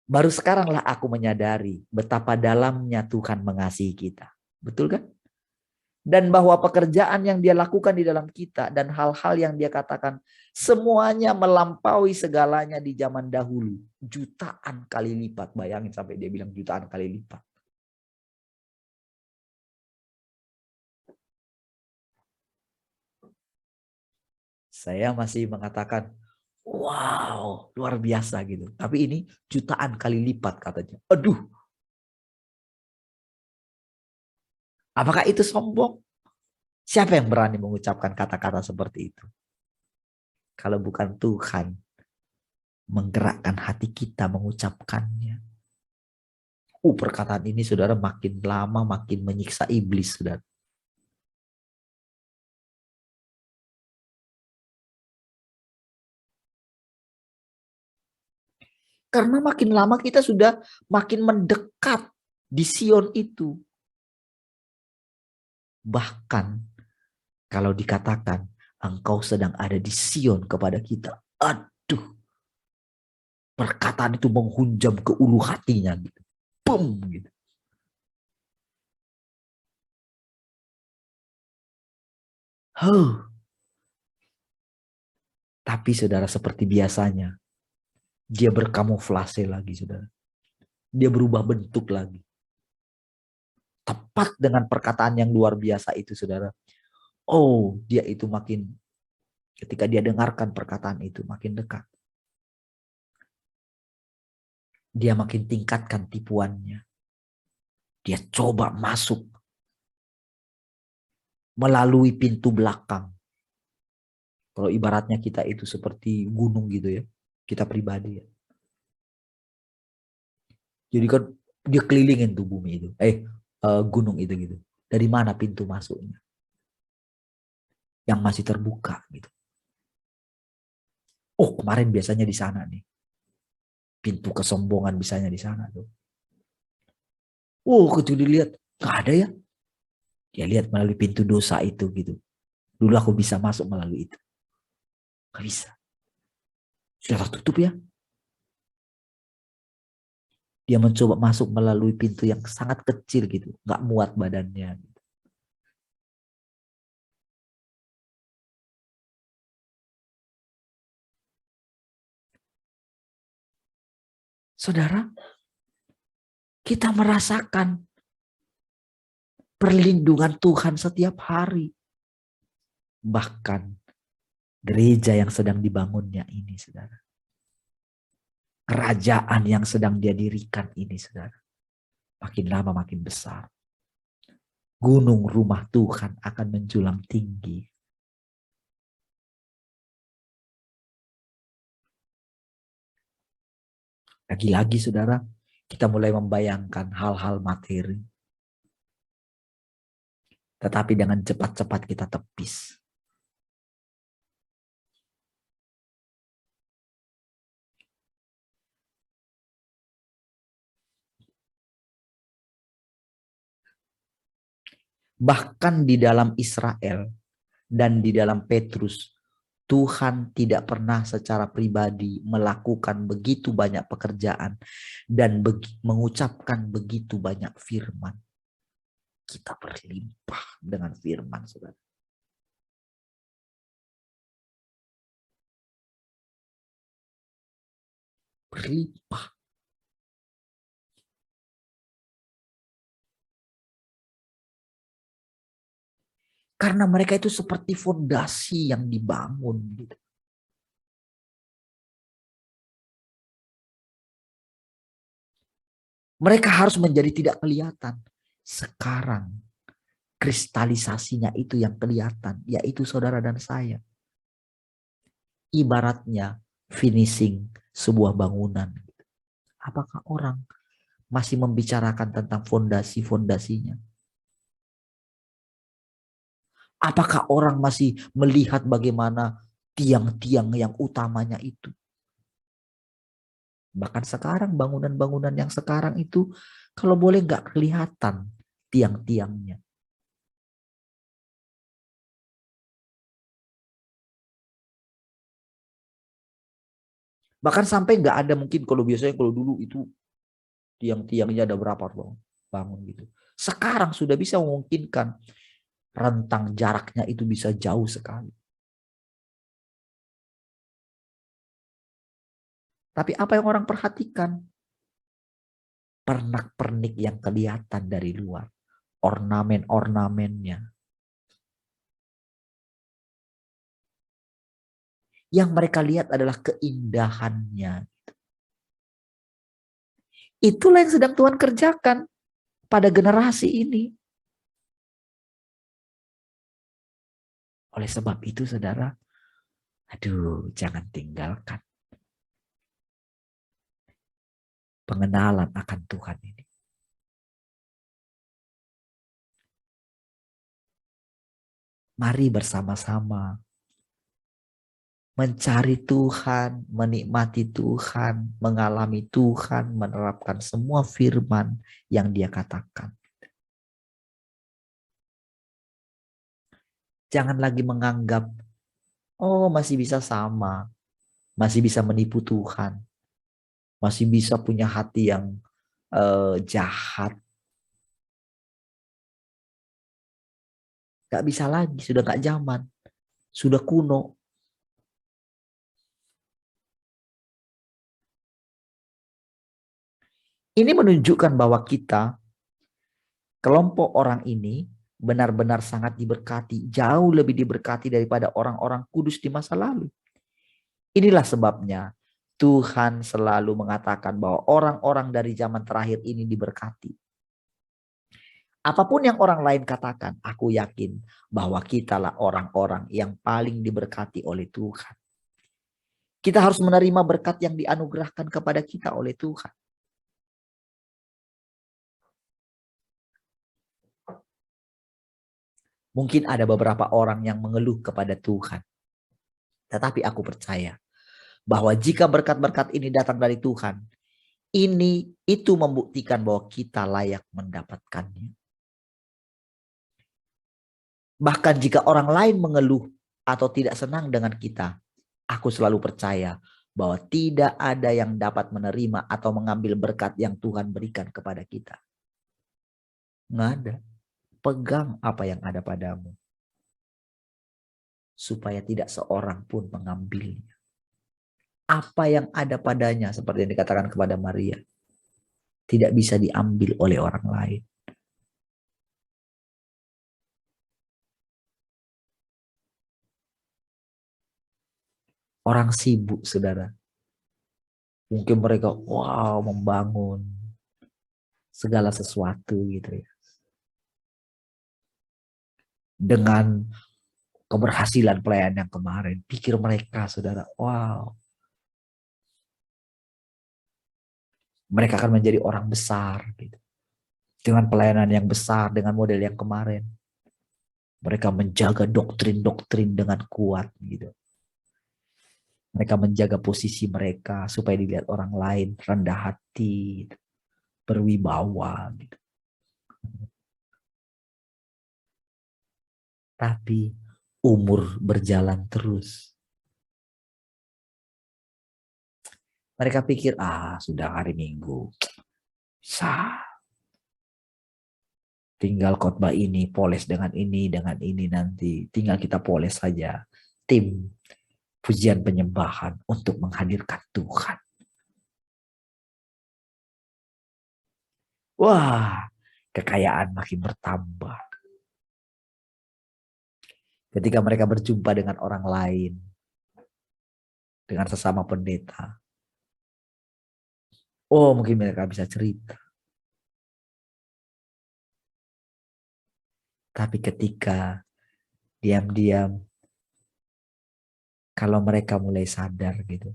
Baru sekaranglah aku menyadari betapa dalamnya Tuhan mengasihi kita. Betul kan? Dan bahwa pekerjaan yang dia lakukan di dalam kita dan hal-hal yang dia katakan semuanya melampaui segalanya di zaman dahulu. Jutaan kali lipat. Bayangin sampai dia bilang jutaan kali lipat. Saya masih mengatakan, wow, luar biasa gitu. Tapi ini jutaan kali lipat katanya. Aduh, apakah itu sombong? Siapa yang berani mengucapkan kata-kata seperti itu? Kalau bukan Tuhan menggerakkan hati kita mengucapkannya. Perkataan ini saudara makin lama makin menyiksa iblis, saudara. Karena makin lama kita sudah makin mendekat di Sion itu. Bahkan kalau dikatakan engkau sedang ada di Sion kepada kita. Aduh. Perkataan itu menghunjam ke ulu hatinya gitu. Boom gitu. Tapi saudara seperti biasanya dia berkamuflase lagi, saudara. Dia berubah bentuk lagi. Tepat dengan perkataan yang luar biasa itu, saudara. Dia itu makin, ketika dia dengarkan perkataan itu makin dekat. Dia makin tingkatkan tipuannya. Dia coba masuk melalui pintu belakang. Kalau ibaratnya kita itu seperti gunung gitu ya. Kita pribadi ya. Jadi kan dia kelilingin tuh bumi itu. Gunung itu gitu. Dari mana pintu masuknya? Yang masih terbuka gitu. Kemarin biasanya di sana nih. Pintu kesombongan bisanya di sana tuh. Ketika dilihat, gak ada ya. Dia lihat melalui pintu dosa itu gitu. Dulu aku bisa masuk melalui itu. Gak bisa. Sudah tertutup ya. Dia mencoba masuk melalui pintu yang sangat kecil gitu. Gak muat badannya. Gitu. Saudara, kita merasakan perlindungan Tuhan setiap hari. Bahkan gereja yang sedang dibangunnya ini, saudara. Kerajaan yang sedang dia dirikan ini, saudara. Makin lama makin besar. Gunung rumah Tuhan akan menjulang tinggi. Lagi-lagi, saudara, kita mulai membayangkan hal-hal materi. Tetapi dengan cepat-cepat kita tepis. Bahkan di dalam Israel dan di dalam Petrus, Tuhan tidak pernah secara pribadi melakukan begitu banyak pekerjaan dan mengucapkan begitu banyak firman. Kita berlimpah dengan firman, saudara. Berlimpah. Karena mereka itu seperti fondasi yang dibangun gitu. Mereka harus menjadi tidak kelihatan. Sekarang kristalisasinya itu yang kelihatan, yaitu saudara dan saya. Ibaratnya finishing sebuah bangunan. Apakah orang masih membicarakan tentang fondasi-fondasinya? Apakah orang masih melihat bagaimana tiang-tiang yang utamanya itu? Bahkan sekarang bangunan-bangunan yang sekarang itu kalau boleh nggak kelihatan tiang-tiangnya. Bahkan sampai nggak ada mungkin kalau biasanya kalau dulu itu tiang-tiangnya ada berapa bangun gitu. Sekarang sudah bisa memungkinkan rentang jaraknya itu bisa jauh sekali. Tapi apa yang orang perhatikan? Pernak-pernik yang kelihatan dari luar. Ornamen-ornamennya. Yang mereka lihat adalah keindahannya. Itulah yang sedang Tuhan kerjakan pada generasi ini. Oleh sebab itu, saudara, jangan tinggalkan pengenalan akan Tuhan ini. Mari bersama-sama mencari Tuhan, menikmati Tuhan, mengalami Tuhan, menerapkan semua firman yang Dia katakan. Jangan lagi menganggap, oh masih bisa sama, masih bisa menipu Tuhan, masih bisa punya hati yang jahat. Gak bisa lagi, sudah gak zaman, sudah kuno. Ini menunjukkan bahwa kita, kelompok orang ini, benar-benar sangat diberkati, jauh lebih diberkati daripada orang-orang kudus di masa lalu. Inilah sebabnya Tuhan selalu mengatakan bahwa orang-orang dari zaman terakhir ini diberkati. Apapun yang orang lain katakan, aku yakin bahwa kitalah orang-orang yang paling diberkati oleh Tuhan. Kita harus menerima berkat yang dianugerahkan kepada kita oleh Tuhan. Mungkin ada beberapa orang yang mengeluh kepada Tuhan. Tetapi aku percaya bahwa jika berkat-berkat ini datang dari Tuhan, itu membuktikan bahwa kita layak mendapatkannya. Bahkan jika orang lain mengeluh atau tidak senang dengan kita, aku selalu percaya bahwa tidak ada yang dapat menerima atau mengambil berkat yang Tuhan berikan kepada kita. Nggak ada. Pegang apa yang ada padamu, supaya tidak seorang pun mengambilnya. Apa yang ada padanya, seperti yang dikatakan kepada Maria, tidak bisa diambil oleh orang lain. Orang sibuk, saudara. Mungkin mereka, wow, membangun segala sesuatu gitu ya. Dengan keberhasilan pelayanan yang kemarin, pikir mereka, saudara, wow, mereka akan menjadi orang besar gitu. Dengan pelayanan yang besar, dengan model yang kemarin. Mereka menjaga doktrin-doktrin dengan kuat gitu. Mereka menjaga posisi mereka supaya dilihat orang lain rendah hati, berwibawa gitu. Tapi umur berjalan terus. Mereka pikir, sudah hari Minggu. Sah. Tinggal khotbah ini, poles dengan ini nanti. Tinggal kita poles saja. Tim pujian penyembahan untuk menghadirkan Tuhan. Wah, kekayaan makin bertambah. Ketika mereka berjumpa dengan orang lain, dengan sesama pendeta, oh mungkin mereka bisa cerita. Tapi ketika diam-diam, kalau mereka mulai sadar gitu,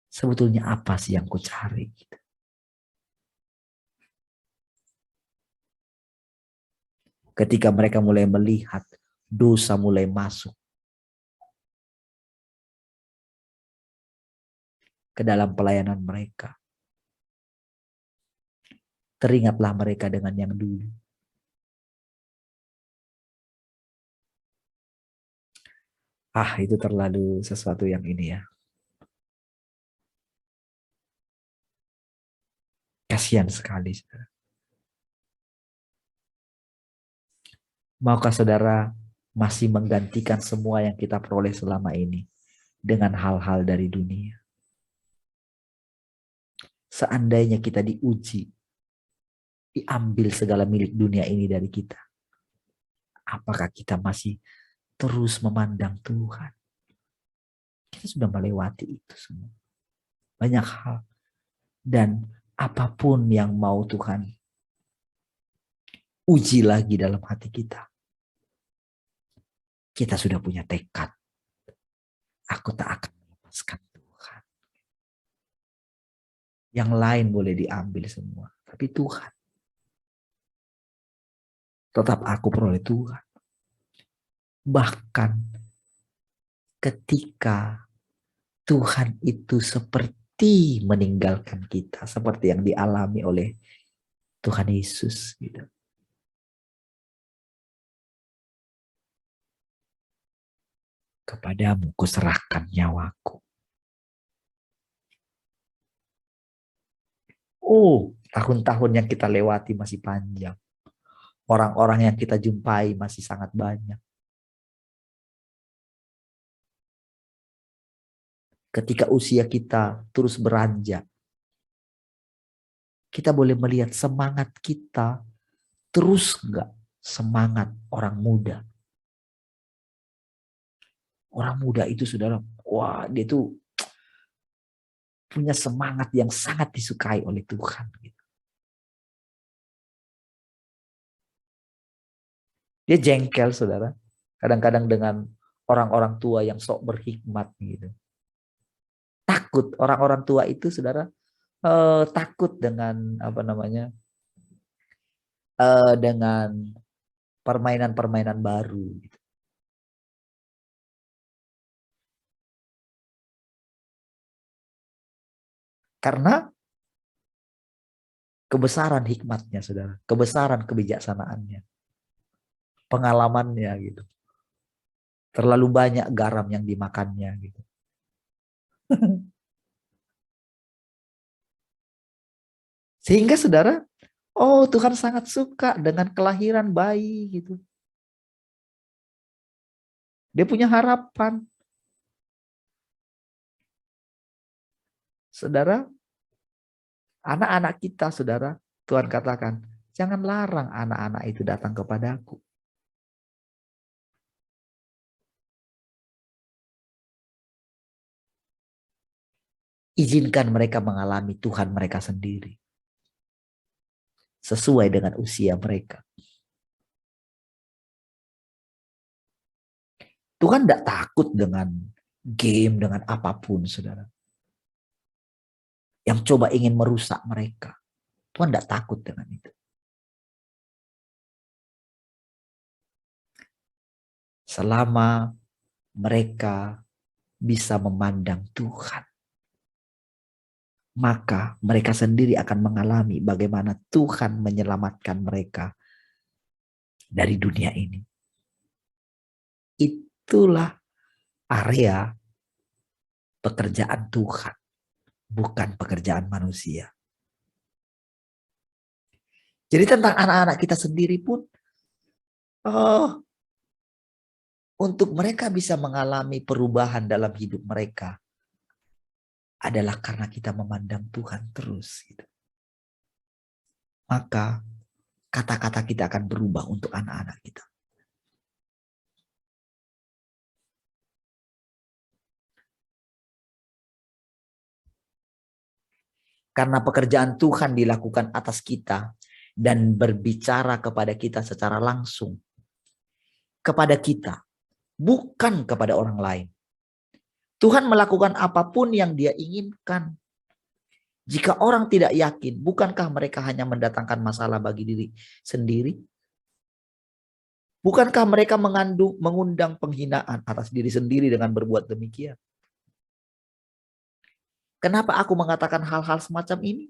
sebetulnya apa sih yang ku cari? Gitu. Ketika mereka mulai melihat dosa mulai masuk ke dalam pelayanan mereka, teringatlah mereka dengan yang dulu. Itu terlalu sesuatu yang ini ya. Kasihan sekali. Maukah saudara masih menggantikan semua yang kita peroleh selama ini dengan hal-hal dari dunia? Seandainya kita diuji, diambil segala milik dunia ini dari kita, apakah kita masih terus memandang Tuhan? Kita sudah melewati itu semua. Banyak hal. Dan apapun yang mau Tuhan uji lagi dalam hati kita, kita sudah punya tekad. Aku tak akan melepaskan Tuhan. Yang lain boleh diambil semua, tapi Tuhan. tetap aku peroleh Tuhan. Bahkan ketika Tuhan itu seperti meninggalkan kita, seperti yang dialami oleh Tuhan Yesus gitu. Kepadamu kuserahkan nyawaku. Oh, tahun-tahun yang kita lewati masih panjang. Orang-orang yang kita jumpai masih sangat banyak. Ketika usia kita terus beranjak, kita boleh melihat semangat kita terus enggak semangat orang muda. Orang muda itu saudara, wah dia tuh punya semangat yang sangat disukai oleh Tuhan. Dia jengkel saudara, kadang-kadang dengan orang-orang tua yang sok berhikmat gitu. Takut orang-orang tua itu saudara, takut dengan apa namanya, dengan permainan-permainan baru. Gitu. Karena kebesaran hikmatnya saudara, kebesaran kebijaksanaannya, pengalamannya gitu. Terlalu banyak garam yang dimakannya gitu. Sehingga saudara, oh Tuhan sangat suka dengan kelahiran bayi gitu. Dia punya harapan. Saudara, anak-anak kita saudara, Tuhan katakan, jangan larang anak-anak itu datang kepadaku. Izinkan mereka mengalami Tuhan mereka sendiri. Sesuai dengan usia mereka. Tuhan tidak takut dengan game, dengan apapun saudara. Yang coba ingin merusak mereka. Tuhan tidak takut dengan itu. Selama mereka bisa memandang Tuhan, maka mereka sendiri akan mengalami bagaimana Tuhan menyelamatkan mereka dari dunia ini. Itulah area pekerjaan Tuhan, bukan pekerjaan manusia. Jadi tentang anak-anak kita sendiri pun, untuk mereka bisa mengalami perubahan dalam hidup mereka adalah karena kita memandang Tuhan terus. Gitu. Maka kata-kata kita akan berubah untuk anak-anak kita. Karena pekerjaan Tuhan dilakukan atas kita dan berbicara kepada kita secara langsung. Kepada kita, bukan kepada orang lain. Tuhan melakukan apapun yang Dia inginkan. Jika orang tidak yakin, bukankah mereka hanya mendatangkan masalah bagi diri sendiri? Bukankah mereka mengundang penghinaan atas diri sendiri dengan berbuat demikian? Kenapa aku mengatakan hal-hal semacam ini?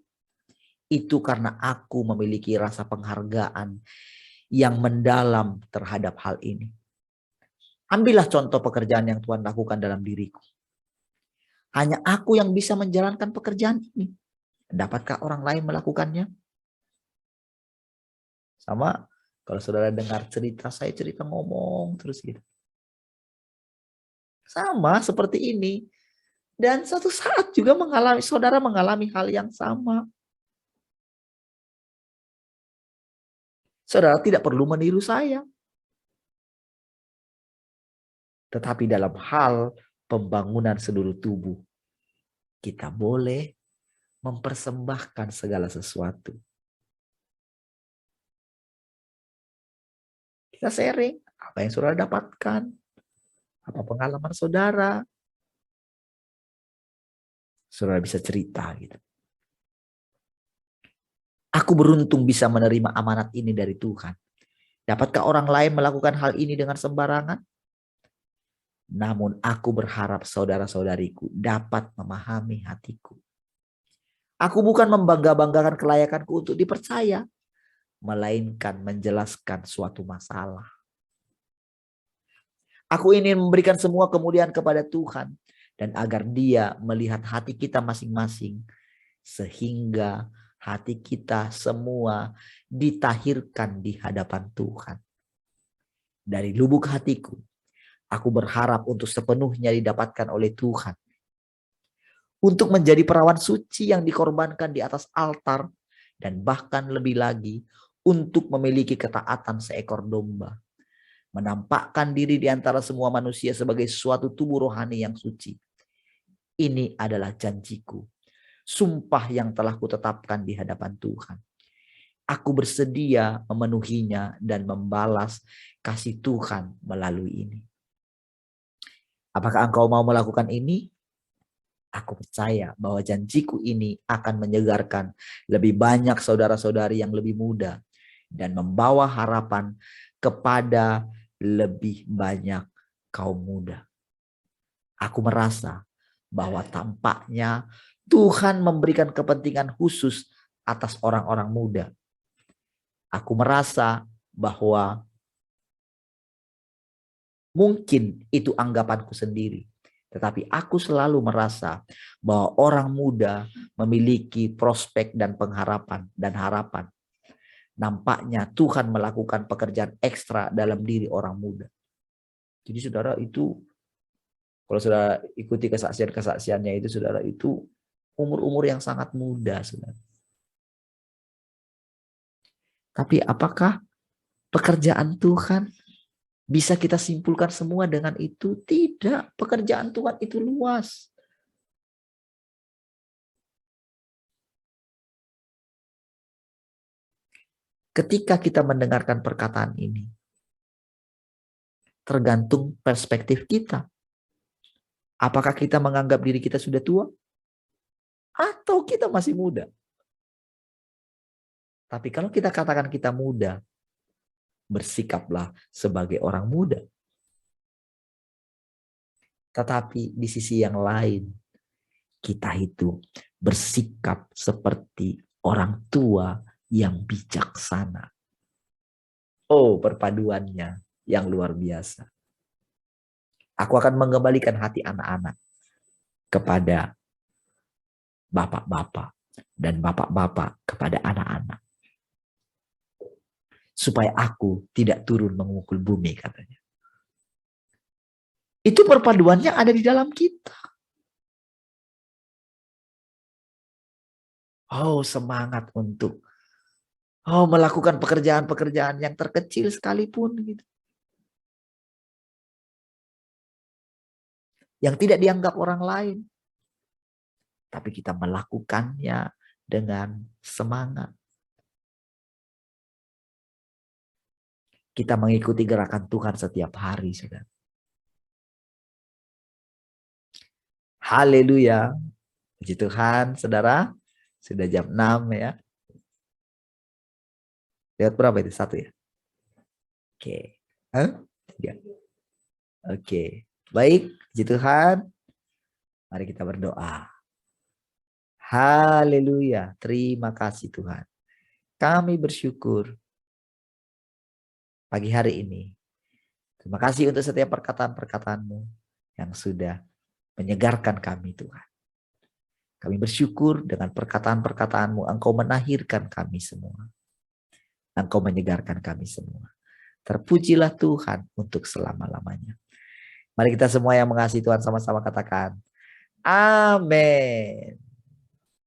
Itu karena aku memiliki rasa penghargaan yang mendalam terhadap hal ini. Ambillah contoh pekerjaan yang Tuhan lakukan dalam diriku. Hanya aku yang bisa menjalankan pekerjaan ini. Dapatkah orang lain melakukannya? Sama kalau saudara dengar cerita, saya cerita ngomong terus gitu. Sama seperti ini. Dan suatu saat juga saudara mengalami hal yang sama. Saudara tidak perlu meniru saya. Tetapi dalam hal pembangunan seluruh tubuh, kita boleh mempersembahkan segala sesuatu. Kita sharing apa yang saudara dapatkan, apa pengalaman saudara. Saudara bisa cerita gitu. Aku beruntung bisa menerima amanat ini dari Tuhan. Dapatkah orang lain melakukan hal ini dengan sembarangan? Namun aku berharap saudara-saudariku dapat memahami hatiku. Aku bukan membangga-banggakan kelayakanku untuk dipercaya, melainkan menjelaskan suatu masalah. Aku ingin memberikan semua kemuliaan kepada Tuhan, dan agar Dia melihat hati kita masing-masing, sehingga hati kita semua ditahirkan di hadapan Tuhan. Dari lubuk hatiku, aku berharap untuk sepenuhnya didapatkan oleh Tuhan, untuk menjadi perawan suci yang dikorbankan di atas altar, dan bahkan lebih lagi untuk memiliki ketaatan seekor domba, menampakkan diri di antara semua manusia sebagai suatu tubuh rohani yang suci. Ini adalah janjiku, sumpah yang telah kutetapkan di hadapan Tuhan. Aku bersedia memenuhinya dan membalas kasih Tuhan melalui ini. Apakah engkau mau melakukan ini? Aku percaya bahwa janjiku ini akan menyegarkan lebih banyak saudara-saudari yang lebih muda dan membawa harapan kepada lebih banyak kaum muda. Aku merasa bahwa tampaknya Tuhan memberikan kepentingan khusus atas orang-orang muda. Aku merasa bahwa mungkin itu anggapanku sendiri, tetapi aku selalu merasa bahwa orang muda memiliki prospek dan pengharapan dan harapan. Nampaknya Tuhan melakukan pekerjaan ekstra dalam diri orang muda. Jadi saudara itu, kalau saudara ikuti kesaksian-kesaksiannya itu, saudara itu umur-umur yang sangat muda, saudara. Tapi apakah pekerjaan Tuhan bisa kita simpulkan semua dengan itu? Tidak, pekerjaan Tuhan itu luas. Ketika kita mendengarkan perkataan ini, tergantung perspektif kita. Apakah kita menganggap diri kita sudah tua? Atau kita masih muda? Tapi kalau kita katakan kita muda, bersikaplah sebagai orang muda. Tetapi di sisi yang lain, kita itu bersikap seperti orang tua yang bijaksana. Oh, perpaduannya yang luar biasa. Aku akan mengembalikan hati anak-anak kepada bapak-bapak dan bapak-bapak kepada anak-anak. Supaya aku tidak turun memukul bumi, katanya. Itu perpaduannya ada di dalam kita. Oh, semangat untuk melakukan pekerjaan-pekerjaan yang terkecil sekalipun gitu. Yang tidak dianggap orang lain. Tapi kita melakukannya dengan semangat. Kita mengikuti gerakan Tuhan setiap hari, saudara. Haleluya. Puji Tuhan, saudara. Sudah jam 6 ya. Lihat berapa itu? 1 ya? Oke. 3. Oke. Baik, puji Tuhan. Mari kita berdoa. Haleluya. Terima kasih Tuhan. Kami bersyukur pagi hari ini. Terima kasih untuk setiap perkataan-perkataan-Mu yang sudah menyegarkan kami Tuhan. Kami bersyukur dengan perkataan-perkataan-Mu Engkau menahirkan kami semua. Engkau menyegarkan kami semua. Terpujilah Tuhan untuk selama-lamanya. Mari kita semua yang mengasihi Tuhan sama-sama katakan, amin.